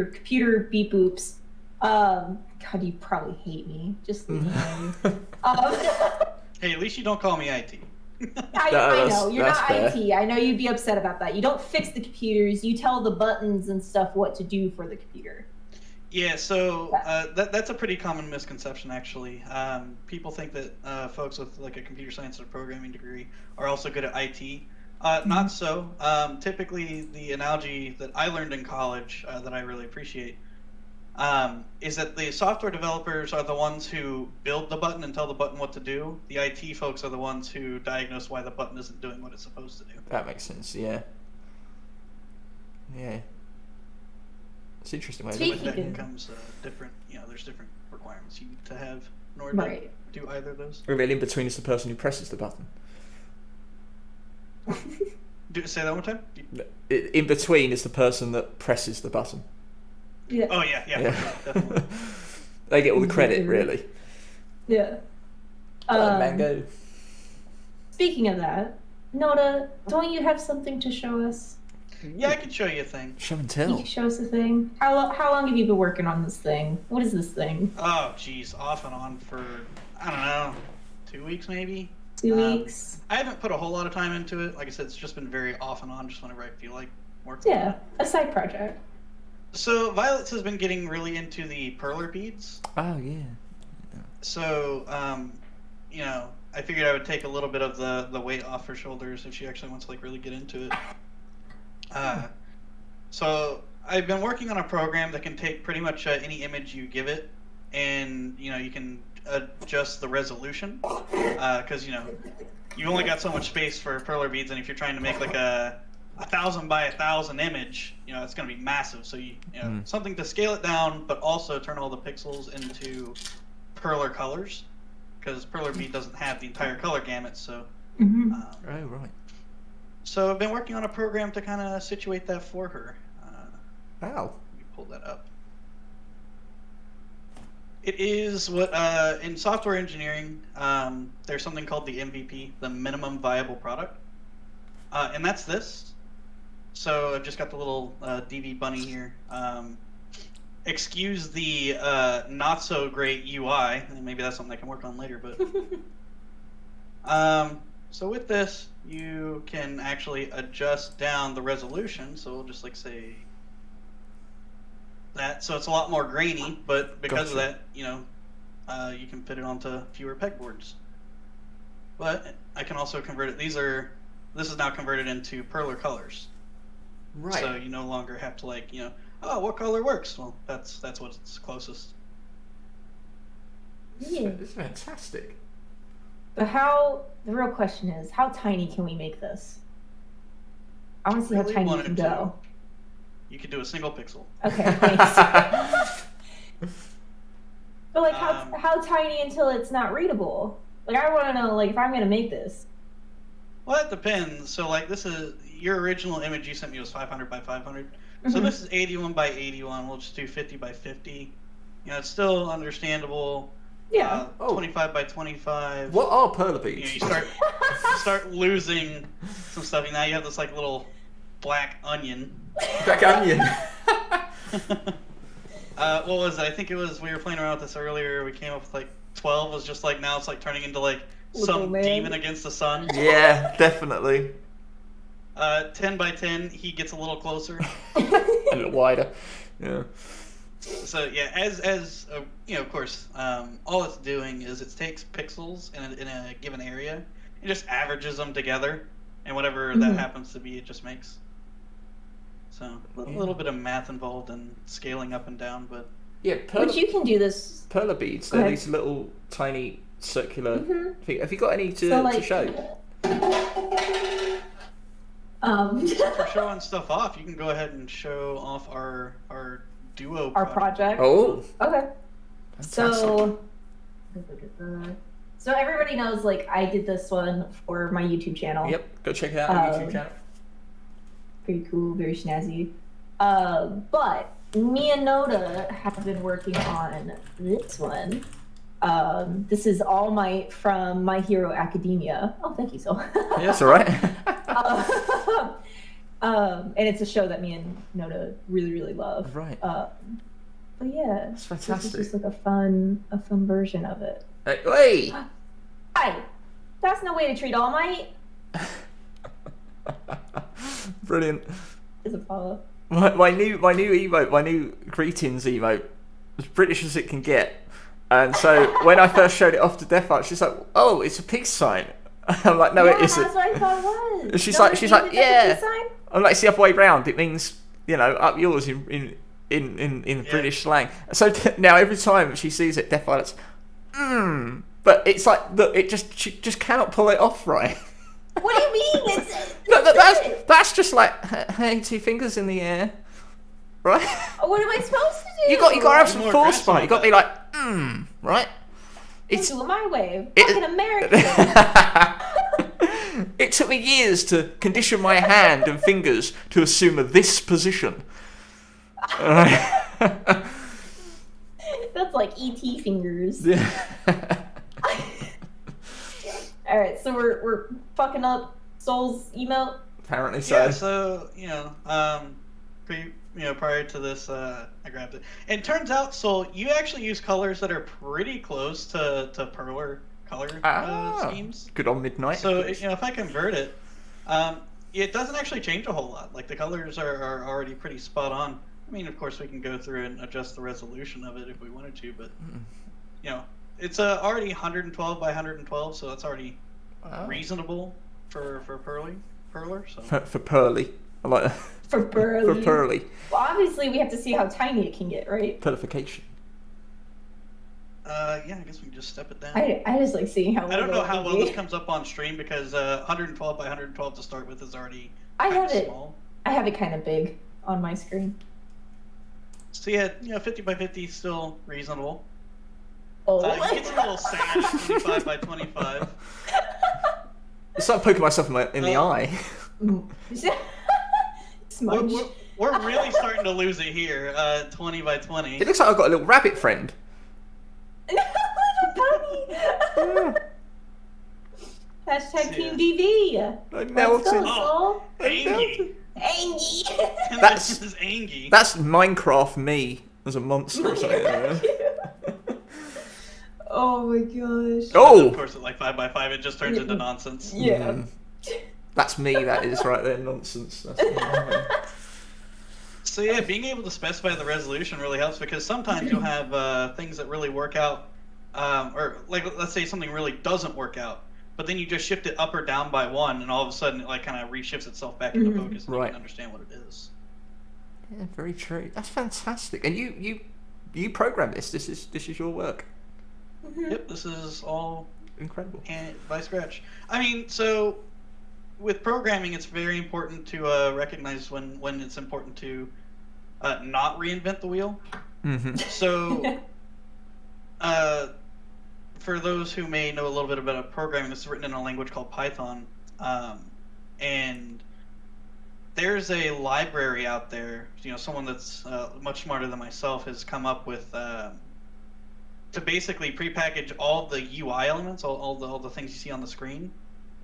computer beep boops, God, you probably hate me. Just leave me alone. Hey, at least you don't call me IT. I know you're not fair. IT. I know you'd be upset about that. You don't fix the computers. You tell the buttons and stuff what to do for the computer. Yeah, so that's a pretty common misconception, actually. People think that folks with like a computer science or programming degree are also good at IT. Not so. Typically, the analogy that I learned in college that I really appreciate is that the software developers are the ones who build the button and tell the button what to do. The IT folks are the ones who diagnose why the button isn't doing what it's supposed to do. That makes sense, yeah. Yeah. It's interesting. So with that comes different, there's different requirements you need to have in order to do either of those. Really, in between is the person who presses the button. Say that one more time? In between is the person that presses the button. Yeah. Oh, yeah, definitely. They get all the credit, really. Yeah. Mango. Speaking of that, Noda, don't you have something to show us? Yeah, I can show you a thing. Show and tell. You can show us a thing. How long have you been working on this thing? What is this thing? Oh, geez, off and on for, I don't know, 2 weeks maybe? 2 weeks. I haven't put a whole lot of time into it. Like I said, it's just been very off and on, just whenever I feel like working on it. Yeah, a side project. So Violet's has been getting really into the perler beads. Oh, yeah. So, I figured I would take a little bit of the weight off her shoulders if she actually wants to really get into it. So I've been working on a program that can take pretty much any image you give it, and you can adjust the resolution because you've only got so much space for perler beads, and if you're trying to make like a 1,000 by 1,000 image, it's going to be massive. So something to scale it down, but also turn all the pixels into perler colors, because perler bead doesn't have the entire color gamut. So, right. So I've been working on a program to kind of situate that for her. Wow. Let me pull that up. It is what in software engineering, there's something called the MVP, the minimum viable product, and that's this. So I've just got the little DV bunny here. Excuse the not so great UI. Maybe that's something I can work on later. But so with this, you can actually adjust down the resolution. So we'll just say that. So it's a lot more grainy, but because of that, you can fit it onto fewer pegboards. But I can also convert it. This is now converted into perler colors. Right. So you no longer have to what color works? Well, that's what's closest. Yeah. It's fantastic. But the real question is, how tiny can we make this? I want to see how tiny you can go. You could do a single pixel. Okay, thanks. But how tiny until it's not readable? I want to know, if I'm going to make this. Well, that depends. So, this is your original image you sent me was 500 by 500. So this is 81 by 81. We'll just do 50 by 50. It's still understandable. Yeah. 25 by 25. What are perler beads? You start losing some stuff. Now you have this little black onion. Black onion. What was it? I think it was, we were playing around with this earlier. We came up with 12 was just now it's turning into some demon against the sun. Yeah, definitely. 10 by 10, he gets a little closer. A little wider. Yeah. So yeah, as of course, all it's doing is it takes pixels in a given area and just averages them together, and whatever that happens to be, it just makes. So a little bit of math involved in scaling up and down, but yeah. But you can do this. Perler beads. They're these little tiny circular. Thing. Have you got any to show? For showing stuff off, you can go ahead and show off our duo project. Oh. Okay. Fantastic. So everybody knows, I did this one for my YouTube channel. Yep. Go check it out on the YouTube channel. Pretty cool, very snazzy. But me and Noda have been working on this one. This is All Might from My Hero Academia. Oh, thank you, Sol. Yeah, that's all right. And it's a show that me and Noda really, really love. Right. For But yeah, that's fantastic. This is just like a fun version of it. Hey! Hi! That's no way to treat All Might. Brilliant. Is a follow. My new emote, my new greetings emote, as British as it can get. And so when I first showed it off to Deathheart, she's like, "Oh, it's a peace sign." I'm like, "No, it isn't." That's what I thought it was. She's like, "Yeah." I'm like, "It's the other way round. It means, up yours in British slang." So now every time she sees it, Deathheart's, but it's like, look, she just cannot pull it off right. What do you mean? That's just like, hey, two fingers in the air, right? What am I supposed to do? You got to have some force behind it. You got to be like, right? It's do it my way. Fucking American. It took me years to condition my hand and fingers to assume this position. That's like ET fingers. Yeah. All right, so we're fucking up Sol's emote. Apparently so. Yeah, so prior to this, I grabbed it. And it turns out, Sol, you actually use colors that are pretty close to Perler color schemes. Good on Midnight. So if I convert it, it doesn't actually change a whole lot. Like the colors are already pretty spot on. I mean, of course, we can go through and adjust the resolution of it if we wanted to, but it's already 112 by 112, so that's already reasonable for Perler. So. For Pearly, I like that. For Pearly. For Pearly. Well, obviously, we have to see how tiny it can get, right? Perlification. I guess we can just step it down. I just like seeing how. I don't know how well this comes up on stream because 112 by 112 to start with is already small. I have it kind of big on my screen. So yeah, 50 by 50 is still reasonable. Oh. You get a little sash, 25 by 25. It's like poking myself in the eye. Smudge. We're really starting to lose it here. 20 by 20. It looks like I've got a little rabbit friend. Little bunny. Hashtag Team BV. I melted. Oh, Angie. Angie. This is Angie. That's Minecraft me as a monster or something. Oh my gosh. Oh! Of course, at like 5 by 5, it just turns into nonsense. Yeah. That's me, that is right there, nonsense. So yeah, being able to specify the resolution really helps because sometimes you'll have things that really work out, or like let's say something really doesn't work out, but then you just shift it up or down by 1, and all of a sudden it like kind of reshifts itself back into focus, and you can understand what it is. Yeah, very true. That's fantastic. And you program this. This is your work. Yep, this is all incredible. By scratch. I mean, so with programming, it's very important to recognize when it's important to not reinvent the wheel. Mm-hmm. So, for those who may know a little bit about programming, this is written in a language called Python, and there's a library out there. Someone that's much smarter than myself has come up with. To basically prepackage all the UI elements, all the things you see on the screen,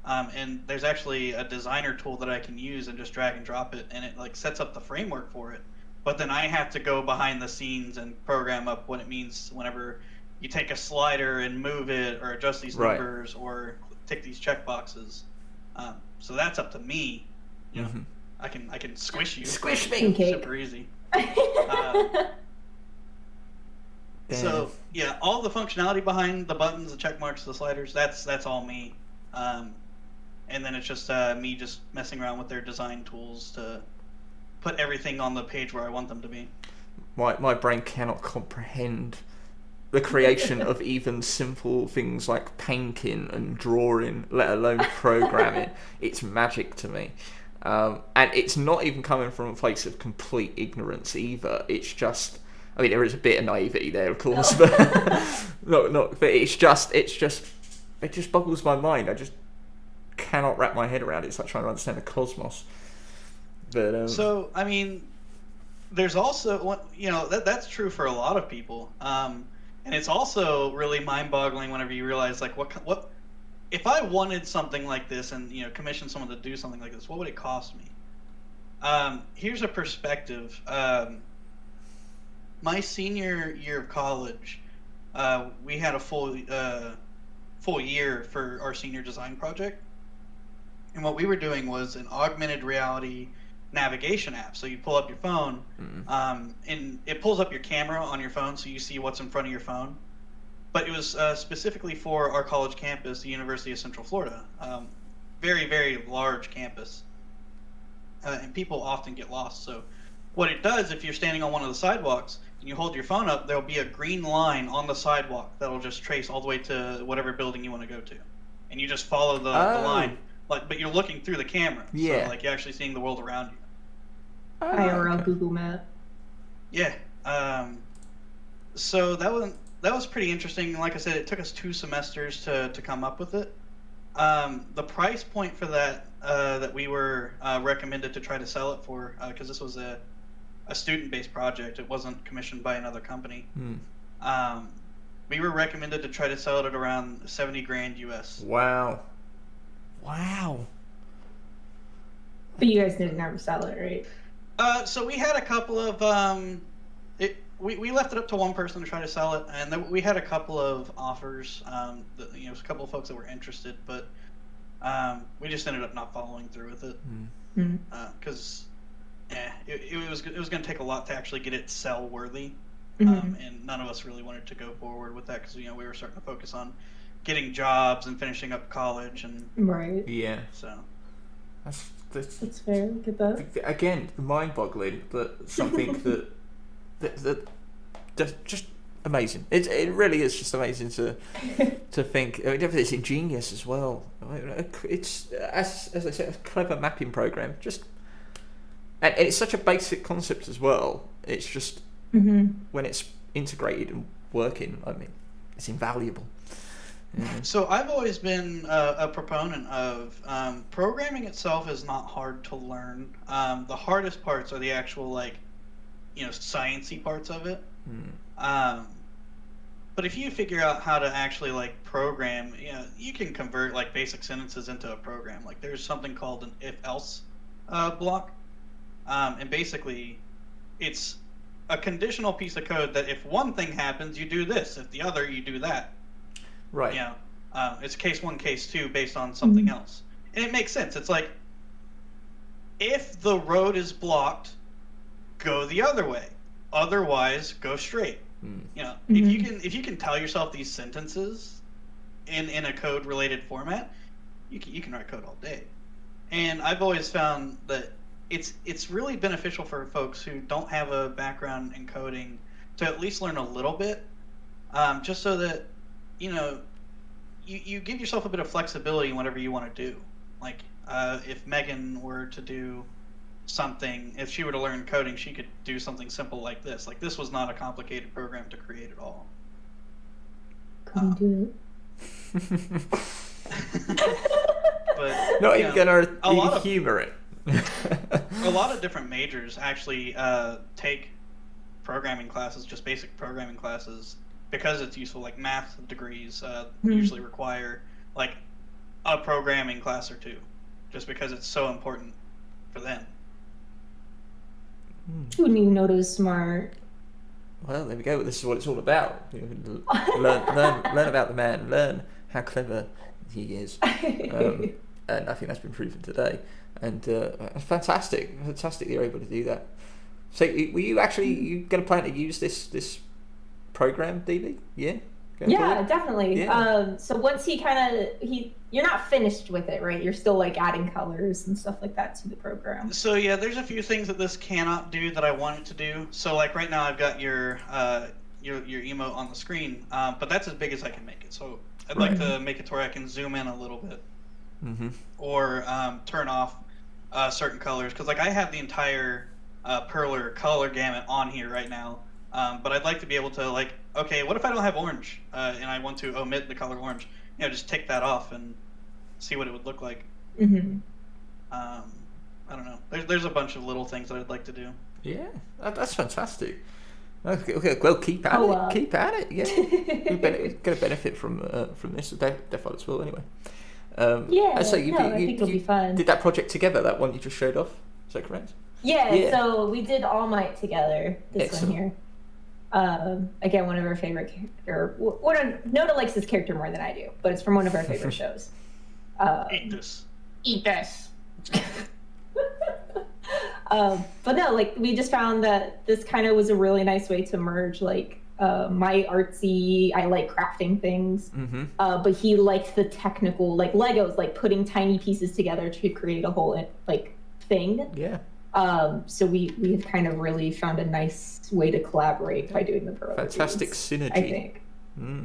and there's actually a designer tool that I can use and just drag and drop it, and it like sets up the framework for it. But then I have to go behind the scenes and program up what it means whenever you take a slider and move it, or adjust these numbers, or tick these checkboxes. So that's up to me. I can squish you. Squish me. Super easy. So yeah, all the functionality behind the buttons, the check marks, the sliders, that's all me. And then it's just me just messing around with their design tools to put everything on the page where I want them to be. My brain cannot comprehend the creation of even simple things like painting and drawing, let alone programming. It's magic to me. And it's not even coming from a place of complete ignorance either. It's just, I mean, there is a bit of naivety there, of course, but but it just boggles my mind. I just cannot wrap my head around it. It's like trying to understand the cosmos. But so, I mean, there's also that's true for a lot of people, and it's also really mind-boggling whenever you realize like what if I wanted something like this and commission someone to do something like this, what would it cost me? Here's a perspective. my senior year of college, we had a full year for our senior design project. And what we were doing was an augmented reality navigation app. So you pull up your phone, and it pulls up your camera on your phone so you see what's in front of your phone. But it was specifically for our college campus, the University of Central Florida. Very, very large campus. And people often get lost. So what it does, if you're standing on one of the sidewalks and you hold your phone up, there'll be a green line on the sidewalk that'll just trace all the way to whatever building you want to go to. And you just follow the line. But you're looking through the camera. Yeah. So, you're actually seeing the world around you. IRL Google Map. Yeah. So that was pretty interesting. Like I said, it took us 2 semesters to come up with it. The price point for that we were recommended to try to sell it for, because this was a student-based project. It wasn't commissioned by another company. We were recommended to try to sell it at around $70,000 US. Wow. But you guys didn't ever sell it, right? So we had a couple of we left it up to one person to try to sell it, and then we had a couple of offers. A couple of folks that were interested, but we just ended up not following through with it because it was going to take a lot to actually get it sell worthy, and none of us really wanted to go forward with that because we were starting to focus on getting jobs and finishing up college and yeah. So that's fair. Look at that. Again, mind-boggling, but something that just amazing. It really is just amazing to think. I mean, it's ingenious as well. It's as I said, a clever mapping program. And it's such a basic concept as well. It's just when it's integrated and working, I mean, it's invaluable. Yeah. So I've always been a proponent of programming itself is not hard to learn. The hardest parts are the actual sciencey parts of it. But if you figure out how to actually program, you can convert basic sentences into a program. There's something called an if-else block, and basically it's a conditional piece of code that if one thing happens, you do this. If the other, you do that. Right. It's case 1, case 2 based on something else. And it makes sense. It's if the road is blocked, go the other way. Otherwise, go straight. If you can tell yourself these sentences in a code related format, you can write code all day. And I've always found that it's really beneficial for folks who don't have a background in coding to at least learn a little bit, just so that you give yourself a bit of flexibility in whatever you want to do. If Megan were to do something, if she were to learn coding, she could do something simple like this. This was not a complicated program to create at all. Couldn't do it. But not even gonna humor it. A lot of different majors actually take programming classes, just basic programming classes, because it's useful. Math degrees usually require a programming class or 2, just because it's so important for them. Who didn't even know it was smart? Well, there we go. This is what it's all about. Learn about the man. Learn how clever he is. And I think that's been proven today. And fantastic that you're able to do that. So, were you going to plan to use this program, DB? Yeah. Yeah, definitely. Yeah. So once you're not finished with it, right? You're still adding colors and stuff like that to the program. So yeah, there's a few things that this cannot do that I want it to do. So right now I've got your emote on the screen, but that's as big as I can make it. So I'd like to make it to where I can zoom in a little bit, or turn off certain colors, because I have the entire Perler color gamut on here right now. But I'd like to be able to okay, what if I don't have orange and I want to omit the color orange? Just take that off and see what it would look like. I don't know. There's a bunch of little things that I'd like to do. Yeah, that's fantastic. Okay, well, keep at it. Keep at it. Yeah, you're going to benefit from this. Defaults will anyway. Yeah. So I think it'll be fun. Did that project together? That one you just showed off? Is that correct? Yeah. So we did All Might together. This Excellent. one here. Again, one of our favorite Noda likes this character more than I do, but it's from one of our favorite shows. Eat this. Eat this. But no, like we just found that this kind of was a really nice way to merge like my artsy, I like crafting things, but he liked the technical, like Legos, like putting tiny pieces together to create a whole like thing. Yeah. So we have kind of really found a nice way to collaborate by doing the Perla fantastic beads, synergy. I think.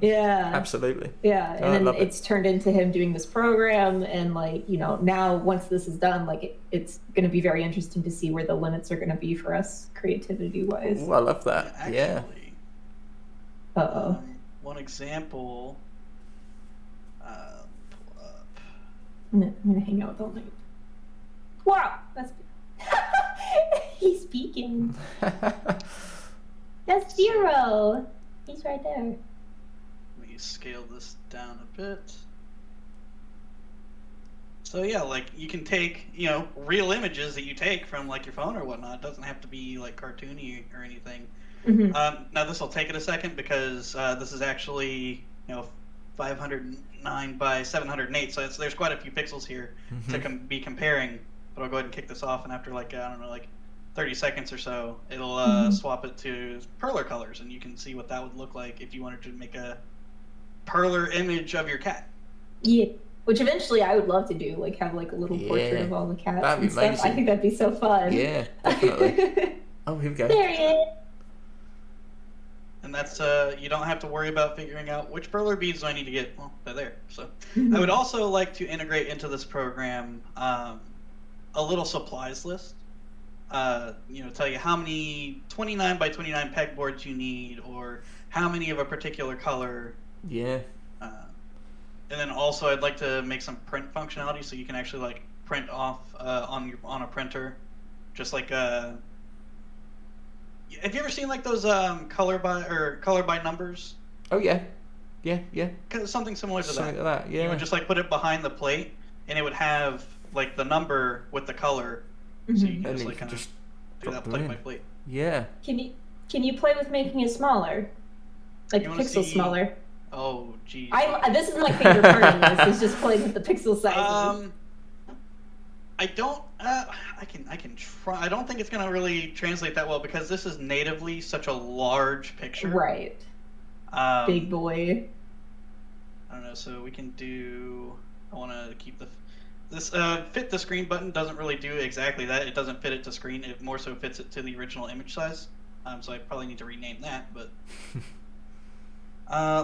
Yeah, absolutely. Yeah, and then it's turned into him doing this program, and like now once this is done, like it's going to be very interesting to see where the limits are going to be for us creativity wise. Ooh, I love that. Actually, yeah. One example. Pull up. I'm gonna hang out with all night. Wow, that's he's speaking. That's Zero. He's right there. Let me scale this down a bit. So yeah, like you can take, real images that you take from like your phone or whatnot. It doesn't have to be like cartoony or anything. Now this will take it a second because this is actually 509 by 708, so there's quite a few pixels here to be comparing. But I'll go ahead and kick this off, and after like 30 seconds or so, it'll swap it to perler colors, and you can see what that would look like if you wanted to make a perler image of your cat. Yeah, which eventually I would love to do, like have like a little portrait of all the cats and stuff. Amazing. I think that'd be so fun. Yeah, definitely. Oh, here we go. There he is. And that's you don't have to worry about figuring out which perler beads do I need to get. Well, they're there. So I would also like to integrate into this program a little supplies list. Tell you how many 29 by 29 pegboards you need, or how many of a particular color. Yeah. And then also I'd like to make some print functionality so you can actually like print off on a printer, just like have you ever seen like those color by numbers? Oh yeah. Something similar to something like that. Yeah. You would just like put it behind the plate, and it would have like the number with the color. So you can just like kind of do that plate by plate. Yeah. Can you play with making it smaller, like pixels smaller? Oh, geez. This is my favorite part of this. Is just playing with the pixel sizes. I don't. I can try. I don't think it's gonna really translate that well because this is natively such a large picture. Right. Big boy. I don't know. So we can do. I want to keep this fit the screen button doesn't really do exactly that. It doesn't fit it to screen. It more so fits it to the original image size. So I probably need to rename that. But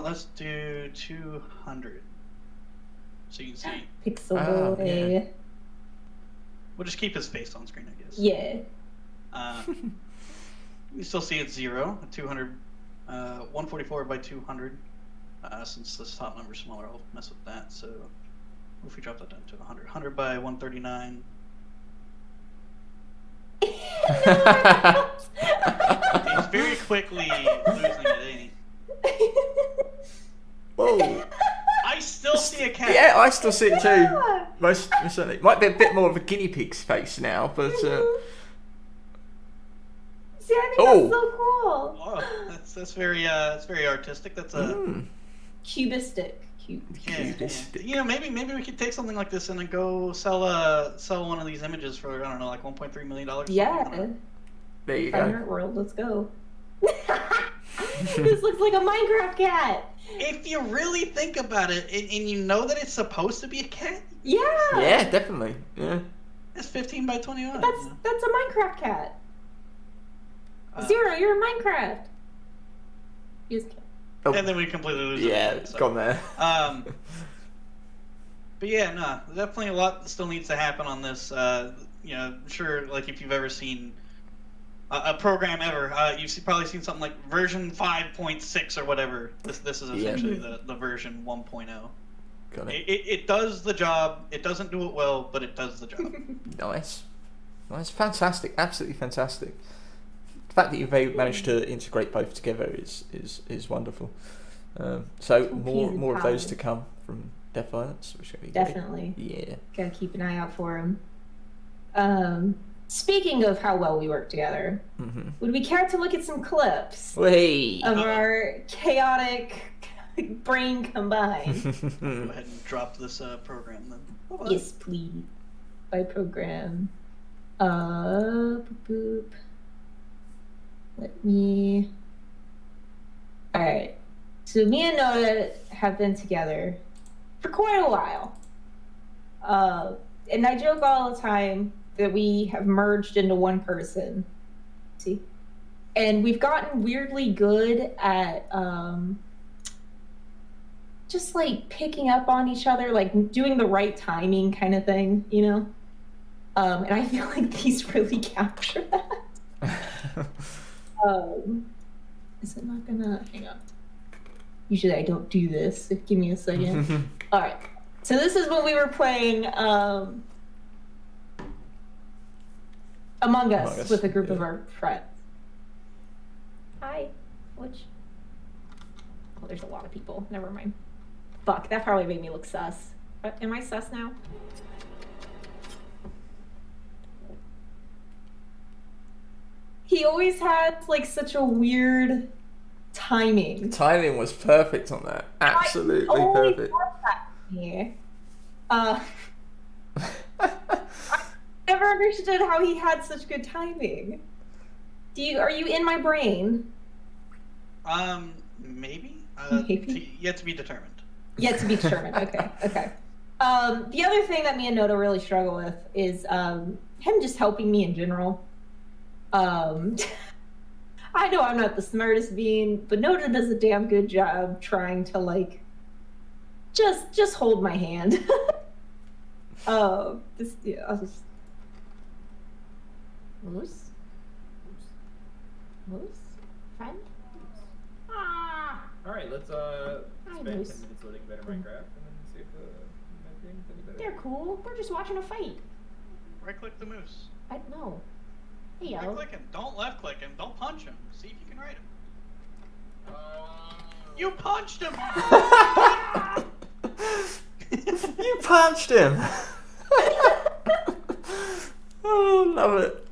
let's do 200. So you can see. Pixel boy. Yeah. We'll just keep his face on screen, I guess. Yeah. You still see it's 0, 200, 144 by 200. Since this top number is smaller, I'll mess with that. So if we drop that down to 100, 100 by 139. He's very quickly losing it, ain't he? Whoa. I still see a cat. Yeah, I still see it too. Most certainly. Might be a bit more of a guinea pig's face now, but. See, I think that's so cool. Oh, that's very artistic. That's a cubistic. Cubistic. Yeah. Maybe we could take something like this and then go sell one of these images for I don't know, like $1.3 million. Yeah. There you go. Art World, let's go. This looks like a Minecraft cat. If you really think about it, and you know that it's supposed to be a cat. Yeah. Yeah, definitely. Yeah. That's 15 by 21. That's a Minecraft cat. Zero, you're in Minecraft. Oh. And then we completely lose it. Yeah, it's gone there. But yeah, no, definitely a lot that still needs to happen on this. Sure, like if you've ever seen a program ever, you've probably seen something like version 5.6 or whatever. This is essentially the version 1.0. Got it. It does the job. It doesn't do it well, but it does the job. Nice, fantastic, absolutely fantastic. The fact that you've managed to integrate both together is wonderful. So more of those to come from Death Violence, which is definitely. Great. Yeah. Gotta keep an eye out for them. Speaking of how well we work together, would we care to look at some clips of our chaotic brain combined? Go ahead and drop this program then. Bye-bye. Yes, please. By program. Boop. Let me... Alright. So me and Noda have been together for quite a while. And I joke all the time that we have merged into one person. See? And we've gotten weirdly good at just like picking up on each other, like doing the right timing kind of thing, you know? And I feel like these really capture that. Is it not gonna... Hang on. Usually I don't do this. Give me a second. All right. So this is when we were playing Among Us with a group of our friends. Hi. Which... Oh, there's a lot of people. Never mind. Fuck, that probably made me look sus. Am I sus now? He always had like such a weird timing. Timing was perfect on that. Absolutely perfect. I never understood how he had such good timing. Are you in my brain? Maybe. Maybe. Yet to be determined. Yet to be determined. Okay. The other thing that me and Noda really struggle with is him just helping me in general. I know I'm not the smartest being, but Noda does a damn good job trying to like just hold my hand. I'll just Moose? Friend? Alright, let's spend 10 Moose. minutes learning better Minecraft and then see if the thing's any better. They're cool. We're just watching a fight. Right click the moose. I know. Hey, Right yo. click him. Don't left click him. Don't punch him. See if you can right him. You punched him! You punched him! Oh, love it.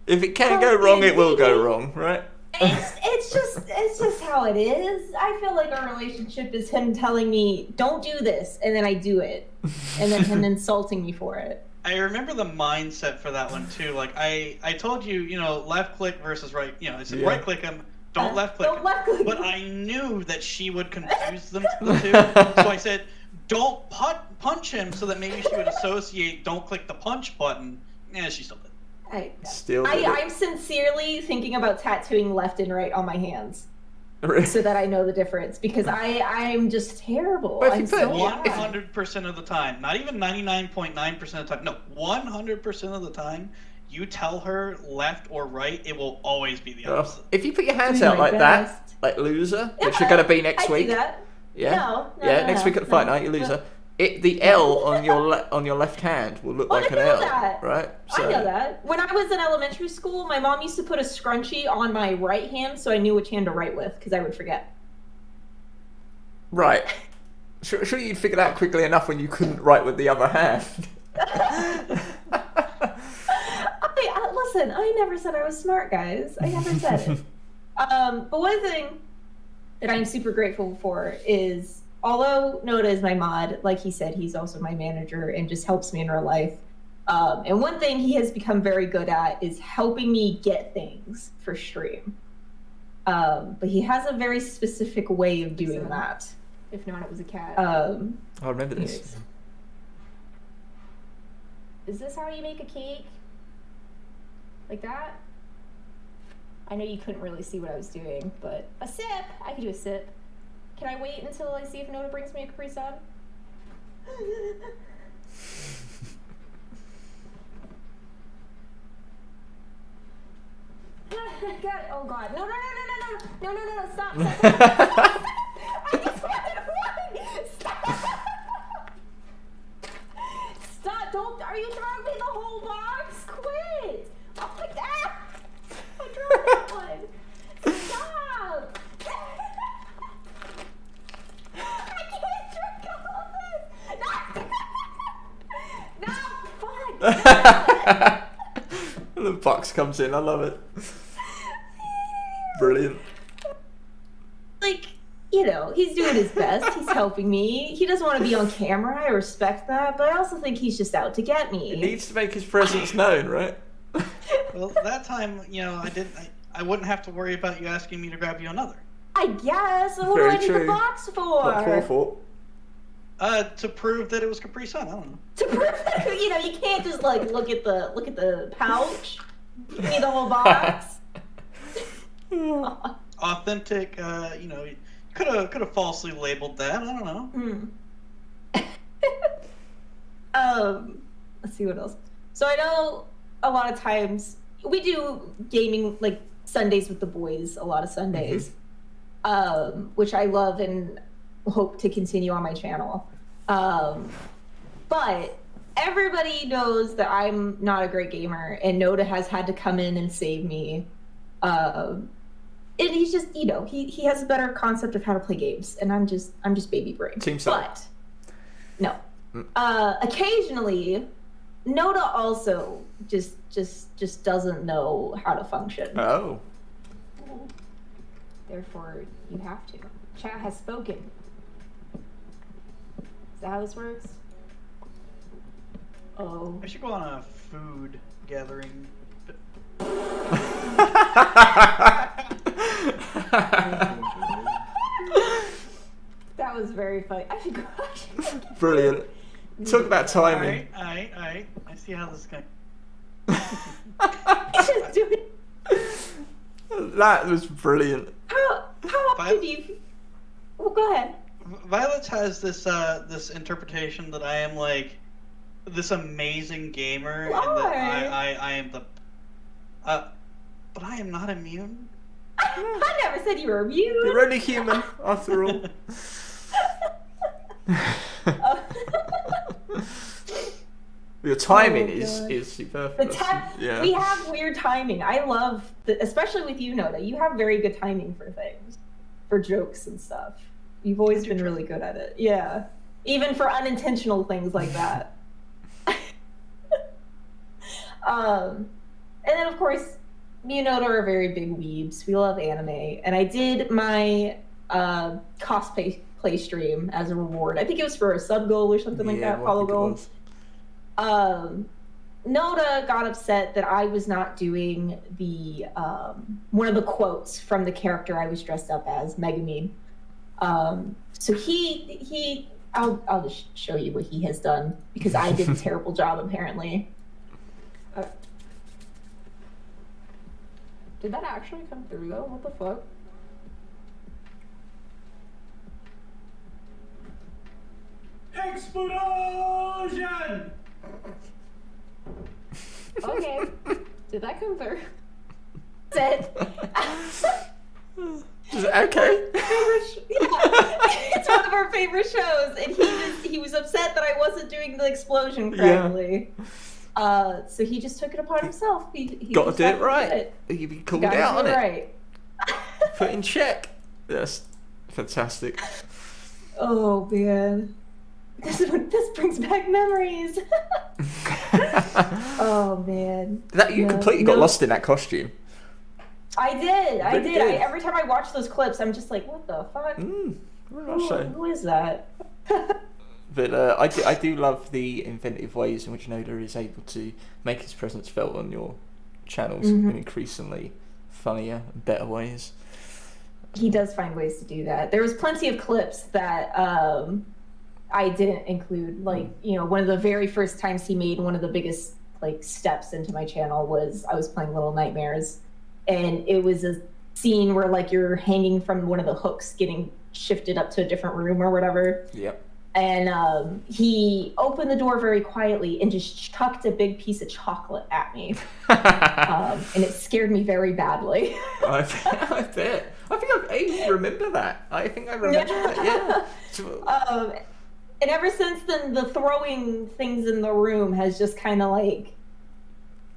If it can go wrong, it will go wrong, right? It's just how it is. I feel like our relationship is him telling me, don't do this, and then I do it. And then him insulting me for it. I remember the mindset for that one too. Like I told you, left click versus right. I said right click him, don't left click him. Left click. But I knew that she would confuse them the two, so I said, don't punch him, so that maybe she would associate don't click the punch button. Yeah, she still did. I'm sincerely thinking about tattooing left and right on my hands. So that I know the difference, because I'm just terrible. I'm so 100% of the time, not even 99.9% of the time, no, 100% of the time, you tell her left or right, it will always be the opposite. If you put your hands out like that, like loser, which you're going to be next week. That. Yeah. No, next week at the fight night, you loser. The L on your left hand will look like an L, right? So, I know that. When I was in elementary school, my mom used to put a scrunchie on my right hand so I knew which hand to write with, because I would forget. Right. Sure you'd figure that quickly enough when you couldn't write with the other hand. Listen, I never said I was smart, guys. I never said it. But one thing that I'm super grateful for is, although Noda is my mod, like he said, he's also my manager and just helps me in real life. And one thing he has become very good at is helping me get things for stream. But he has a very specific way of doing that. If not, it was a cat. I remember this. Is this how you make a cake? Like that? I know you couldn't really see what I was doing, but a sip! I could do a sip. Can I wait until I see if Noda brings me a Capri Sun? Oh god. No, stop. I just wanted one! Stop! Stop, are you throwing me the whole box? Quit! Oh my god! I dropped one! Stop! I can't drink all of this! No! Fuck! No. bucks comes in. I love it. Brilliant. Like, you know, he's doing his best. He's helping me. He doesn't want to be on camera. I respect that, but I also think he's just out to get me. He needs to make his presence known, right? Well, that time, you know, I wouldn't have to worry about you asking me to grab you another. I guess. What Very do I need true. the box for? What for? To prove that it was Capri Sun. I don't know. To prove that, you know, you can't just like look at the pouch. Give me the whole box. Authentic. You know, you could have falsely labeled that. I don't know. Let's see what else. So I know a lot of times we do gaming like Sundays with the boys. A lot of Sundays, which I love and hope to continue on my channel. But everybody knows that I'm not a great gamer, and Noda has had to come in and save me. And he's just, you know, he has a better concept of how to play games, and I'm just baby brain. But no, occasionally, Noda also just doesn't know how to function. Oh. Therefore, you have to. Chat has spoken. Is that how this works? Oh. I should go on a food gathering. That was very funny. I should go. Brilliant. Talk about timing. Alright. I see how this is going. He's just doing. That was brilliant. How often do you? Well, go ahead. Violet has this interpretation that I am like this amazing gamer, and that I am the. But I am not immune. I never said you were immune. You're only human, after all. Your timing is superfluous. Yeah. We have weird timing. I love, especially with you, Noda. You have very good timing for things, for jokes and stuff. You've always been really good at it. Yeah, even for unintentional things like that. And then of course, me and Noda are very big weebs. We love anime, and I did my cosplay stream as a reward. I think it was for a sub goal or something like that. Follow goal. Noda got upset that I was not doing the one of the quotes from the character I was dressed up as, Megumin. So I'll just show you what he has done, because I did a terrible job apparently. Did that actually come through though? What the fuck? Explosion! Okay. Did that come through? That's Is it okay? It's one of our favorite shows, and he was upset that I wasn't doing the explosion correctly. Yeah. So he just took it upon himself. He got to do it right. You'd be called out on it. Right. Put in check. That's fantastic. Oh man, this brings back memories. Oh man. You completely got lost in that costume. I did. Every time I watch those clips, I'm just like, what the fuck? Who is that? But I do love the inventive ways in which Noda is able to make his presence felt on your channels in increasingly funnier and better ways. He does find ways to do that. There was plenty of clips that I didn't include. Like, you know, one of the very first times he made one of the biggest like steps into my channel was I was playing Little Nightmares, and it was a scene where like you're hanging from one of the hooks getting shifted up to a different room or whatever. Yep. And he opened the door very quietly and just chucked a big piece of chocolate at me. And it scared me very badly. I bet. I think I remember that. I remember that, yeah. And ever since then, the throwing things in the room has just kind of like...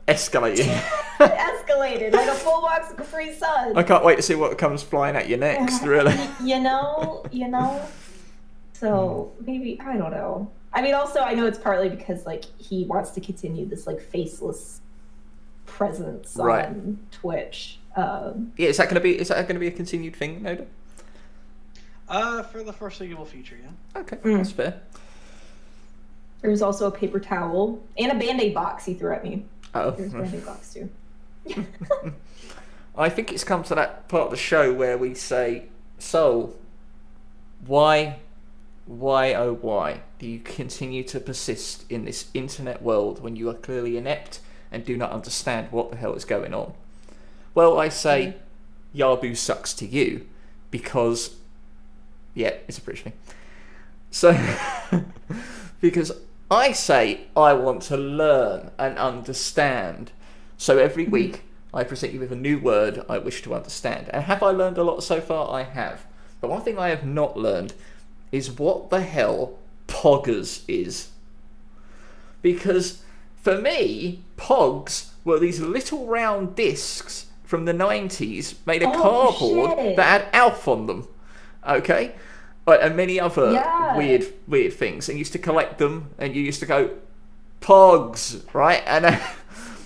escalated. Escalated, like a full box of Capri Sun. I can't wait to see what comes flying at you next, really. You know? So maybe, I don't know. I mean, also, I know it's partly because like he wants to continue this like faceless presence on Twitch. Is that going to be a continued thing, Noda? For the foreseeable future, yeah. Okay, that's fair. There's also a paper towel and a Band-Aid box he threw at me. Oh. There's a Band-Aid box too. I think it's come to that part of the show where we say, Sol, why do you continue to persist in this internet world when you are clearly inept and do not understand what the hell is going on? Well, I say, Yabu sucks to you because, yeah, it's a British thing. So, because I say I want to learn and understand. So every week I present you with a new word I wish to understand. And have I learned a lot so far? I have. But one thing I have not learned is what the hell poggers is. Because for me, pogs were these little round discs from the 90s made of cardboard that had Alf on them. Okay? And many other weird things. And you used to collect them and you used to go, pogs, right? And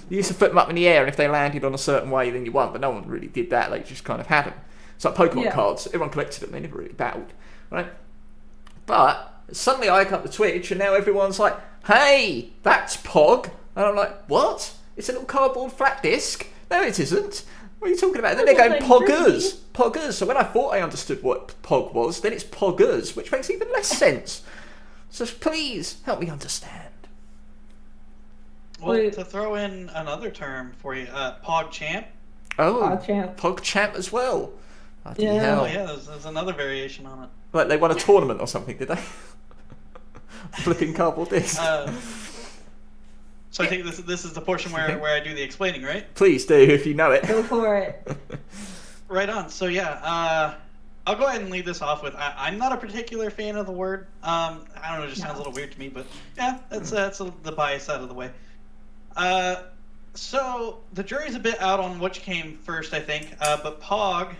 you used to flip them up in the air, and if they landed on a certain way, then you won. But no one really did that. They just kind of had them. It's like Pokemon cards. Everyone collected them. They never really battled, right? But suddenly I come to Twitch, and now everyone's like, hey, that's Pog. And I'm like, what? It's a little cardboard flat disc? No, it isn't. What are you talking about? And then they're going, poggers. Poggers. So when I thought I understood what Pog was, then it's poggers, which makes even less sense. So please, help me understand. Well, to throw in another term for you, PogChamp. Oh, PogChamp. PogChamp as well. Yeah, hell. Yeah, there's another variation on it. Like they won a tournament or something, did they? Flipping cardboard discs. So I think this is the portion where I do the explaining, right? Please do, if you know it. Go for it. Right on. So yeah, I'll go ahead and lead this off with I'm not a particular fan of the word. I don't know, it just sounds a little weird to me, but yeah, that's the bias out of the way. So the jury's a bit out on which came first, I think. But Pog,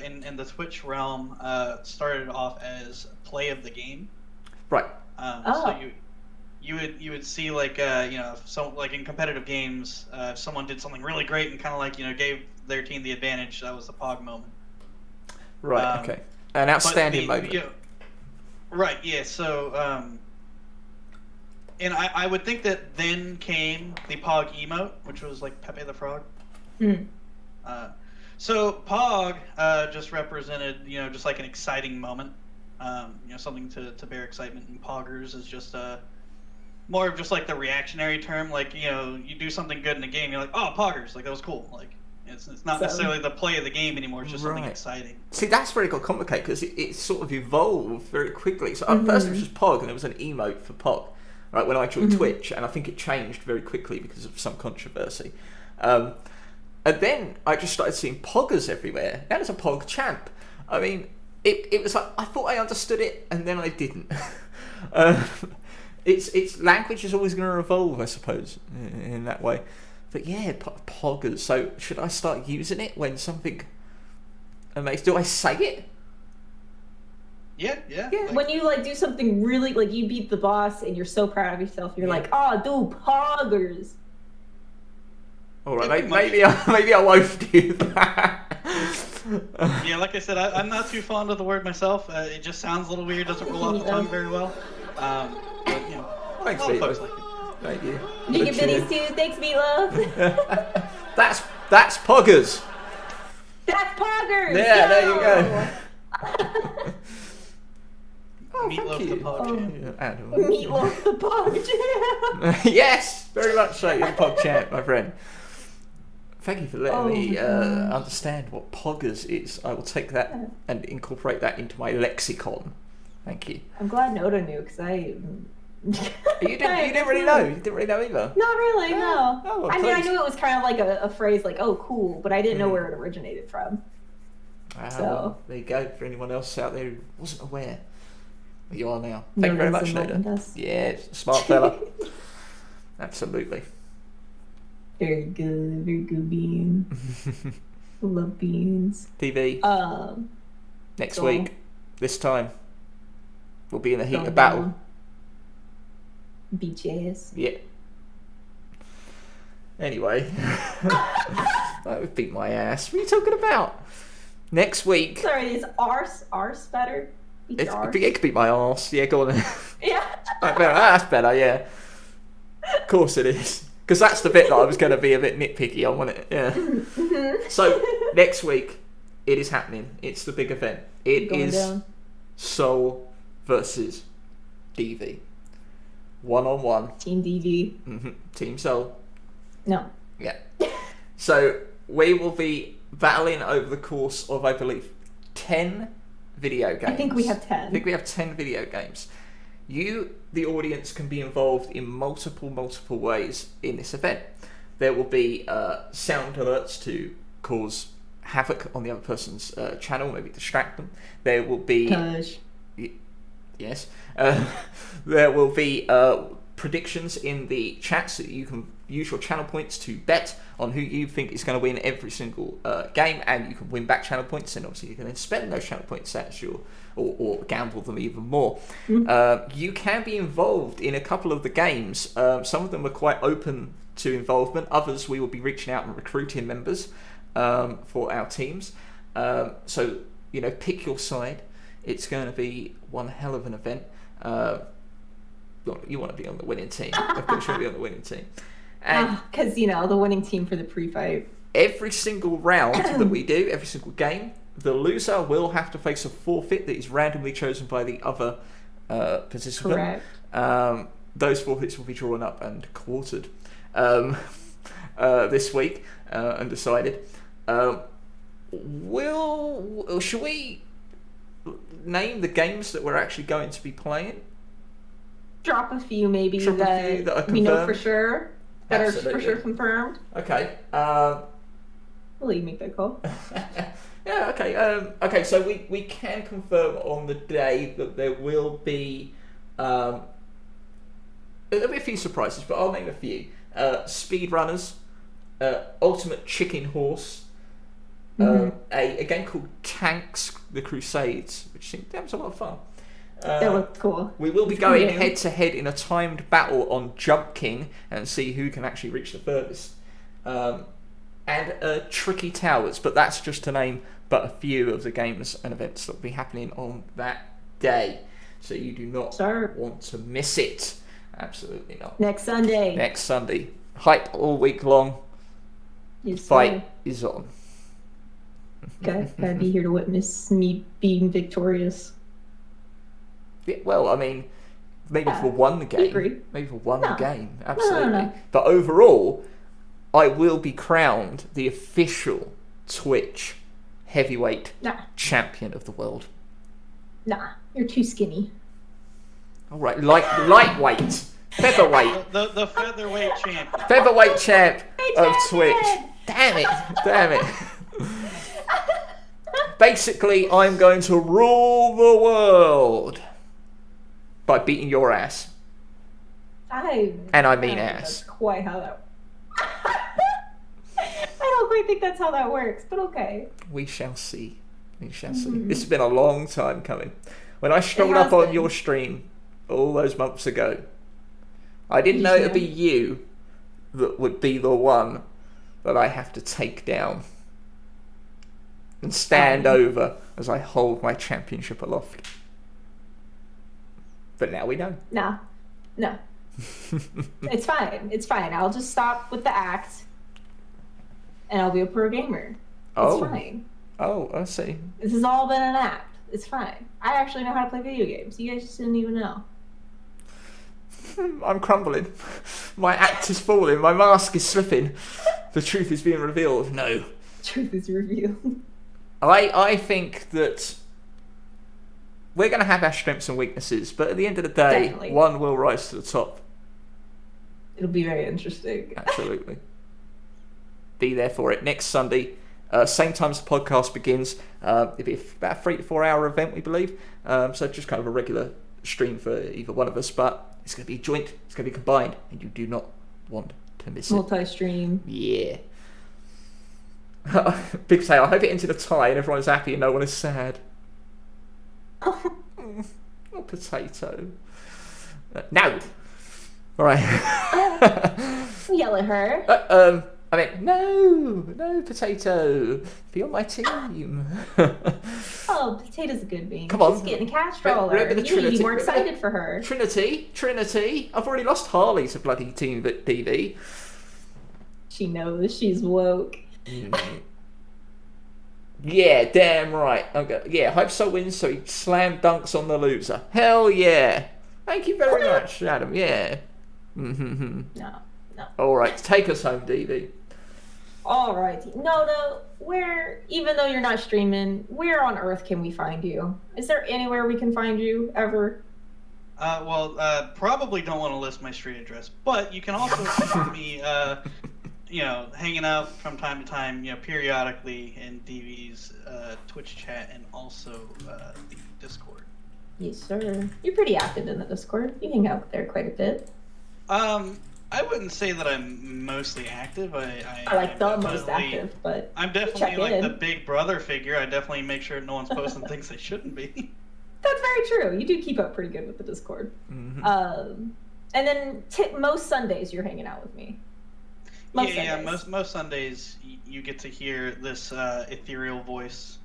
in the Twitch realm, started off as play of the game. Right. So you would see like like in competitive games, if someone did something really great and kind of like gave their team the advantage, that was the Pog moment. Right. Okay. An outstanding moment. Right. Yeah. So. And I would think that then came the Pog emote, which was like Pepe the Frog. So Pog just represented, just like an exciting moment, something to bear excitement. And Poggers is just more of just like the reactionary term, like you do something good in a game, you're like, oh, Poggers, like that was cool, like it's not necessarily the play of the game anymore, it's just something exciting. See, that's where it got complicated because it sort of evolved very quickly. So at first it was just Pog, and there was an emote for Pog. Right, when I joined Twitch, and I think it changed very quickly because of some controversy. And then I just started seeing poggers everywhere. Now there's a PogChamp. I mean, it was like, I thought I understood it, and then I didn't. It's language is always going to evolve, I suppose, in that way. But yeah, poggers. So should I start using it when something amazing? Do I say it? Yeah. Like, when you do something really, like you beat the boss and you're so proud of yourself, you're like, oh, dude, poggers. All right, maybe I won't do that. Yeah, like I said, I'm not too fond of the word myself. It just sounds a little weird, doesn't roll off the tongue very well. But thanks, folks like it. Thank you. You get biddies too. Thanks, Meatloaf. That's poggers. That's poggers. Yeah, there you go. Meatloaf the PogChamp. Meatloaf the PogChamp. Yes, very much so. You're the PogChamp, my friend. Thank you for letting me understand what poggers is. I will take that and incorporate that into my lexicon. Thank you. I'm glad Noda knew, because You didn't really know. You didn't really know either. Not really, no. Oh, well, I mean, I knew it was kind of like a phrase, like, oh, cool, but I didn't know where it originated from. Well, there you go. For anyone else out there who wasn't aware. You are now. Thank you very much, Noda. Yeah, smart fella. Absolutely. Very good beans. Love beans. TV. Next week, this time, we'll be in the heat of battle. Beach ass. Yeah. Anyway, that would beat my ass. What are you talking about? Next week. Sorry, is arse better? It could beat my arse. Yeah, go on then. Yeah. That's better, yeah. Of course it is. Because that's the bit that I was going to be a bit nitpicky on, wasn't it? Yeah. Mm-hmm. So, next week, it is happening. It's the big event. It is down. Sol versus DV. 1-on-1. Team DV. Mm-hmm. Team Sol. No. Yeah. So, we will be battling over the course of, I believe, 10 video games. I think we have 10. I think we have 10 video games. You, the audience, can be involved in multiple ways in this event. There will be sound alerts to cause havoc on the other person's channel, maybe distract them. There will be... Yes. There will be predictions in the chat so that you can use your channel points to bet on who you think is going to win every single game, and you can win back channel points, and obviously you can then spend those channel points as your or gamble them even more. Mm-hmm. You can be involved in a couple of the games. Some of them are quite open to involvement. Others we will be reaching out and recruiting members for our teams. So, you know, pick your side. It's going to be one hell of an event. You want to be on the winning team. Of course, you want to be on the winning team. Because, you know, the winning team for the pre-fight. Every single round that we do, every single game, the loser will have to face a forfeit that is randomly chosen by the other participant. Correct. Those forfeits will be drawn up and quartered this week and decided. Should we name the games that we're actually going to be playing? Drop a few maybe that we know for sure. That Absolutely. Are for sure confirmed. Okay. I'll let you make that call. Yeah, okay. Okay, so we can confirm on the day that there will be there'll be a few surprises, but I'll name a few. Speedrunners, Ultimate Chicken Horse, a game called Tanks: The Crusades, which seems that was a lot of fun. That looked cool. We will be going head to head in a timed battle on Jump King and see who can actually reach the furthest. And Tricky Towers, but that's just to name but a few of the games and events that will be happening on that day. So you do not want to miss it. Absolutely not. Next Sunday. Hype all week long. Yes, Fight is on. Gotta be here to witness me being victorious. Yeah, well, I mean, maybe for one game. Maybe for one game, absolutely. No. But overall, I will be crowned the official Twitch heavyweight champion of the world. Nah, you're too skinny. All right, lightweight, featherweight. The featherweight champ. Featherweight champ of Twitch. Damn it. Basically, I'm going to rule the world by beating your ass. I mean ass. That's quite how that. I don't quite think that's how that works, but okay. We shall see. This has been a long time coming. When I strolled up on your stream all those months ago, I didn't know it would be you that would be the one that I have to take down and stand over as I hold my championship aloft. But now we know. No. It's fine. I'll just stop with the act and I'll be a pro gamer. It's fine. Oh, I see. This has all been an act. It's fine. I actually know how to play video games. You guys just didn't even know. I'm crumbling. My act is falling. My mask is slipping. The truth is being revealed. No. Truth is revealed. I think that we're going to have our strengths and weaknesses, but at the end of the day, one will rise to the top. It'll be very interesting. Absolutely. Be there for it. Next Sunday, same time as the podcast begins. It'll be about a 3 to 4 hour event, we believe. So just kind of a regular stream for either one of us, but it's going to be joint, it's going to be combined, and you do not want to miss it. Multi-stream. Yeah. Big say, I hope it ended a tie and everyone's happy and no one is sad. Potato. No. All right. yell at her. I mean, no, Potato, be on my team. Oh, Potato's a good bean. Come on. She's getting a cash roller. Remember the You need to Trinity. be more excited for her. Trinity. I've already lost Harley to bloody Team DV. She knows she's woke. Yeah, damn right. Yeah, Hype Soul wins, so he slam dunks on the loser. Hell yeah. Thank you very much, Adam. Yeah. No. All right, take us home, DV. All right. No. Even though you're not streaming, where on earth can we find you? Is there anywhere we can find you ever? Probably don't want to list my street address, but you can also find me, hanging out from time to time, periodically in DV's Twitch chat and also the Discord. Yes, sir. You're pretty active in the Discord. You hang out there quite a bit. I wouldn't say that I'm mostly active. I like the most active, but I'm definitely like the big brother figure. I definitely make sure no one's posting things they shouldn't be. That's very true. You do keep up pretty good with the Discord. Mm-hmm. And then most Sundays you're hanging out with me. Most Sundays you get to hear this ethereal voice.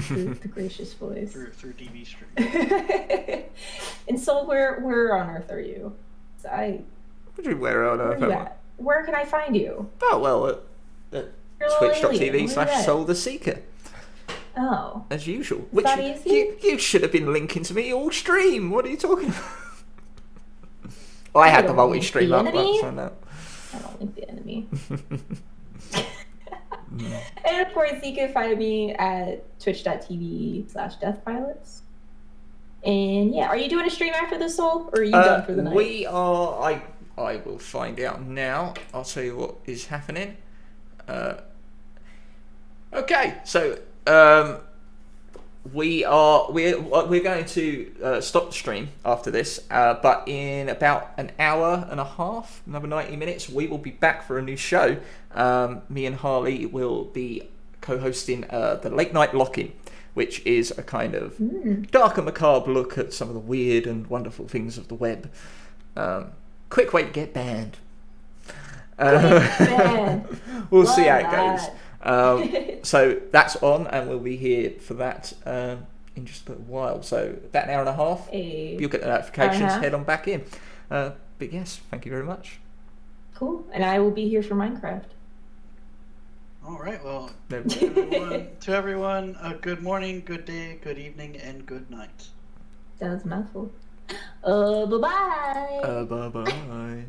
The gracious voice. Through DV stream. And so where on earth are you? Where on earth am I? Where can I find you? Oh, well, at twitch.tv/SolTheSeeker. Oh. As usual. Is that easy? You should have been linking to me all stream. What are you talking about? I had the multi-stream up. I don't link the enemy. And of course, you can find me at twitch.tv/deathpilots. And yeah, are you doing a stream after this, Soul? Or are you done for the night? We are. I will find out now. I'll tell you what is happening. Okay, so we're going to stop the stream after this, but in about an hour and a half, another 90 minutes, we will be back for a new show. Me and Harley will be co-hosting the Late Night Lock-In, which is a kind of dark and macabre look at some of the weird and wonderful things of the web. Quick way to get banned. We'll see how it goes. So that's on, and we'll be here for that in just a little while. So about an hour and a half, you'll get the notifications, head on back in. But yes, thank you very much. Cool. And I will be here for Minecraft. All right, well, to everyone, good morning, good day, good evening, and good night. That was a mouthful. Bye-bye. Bye-bye.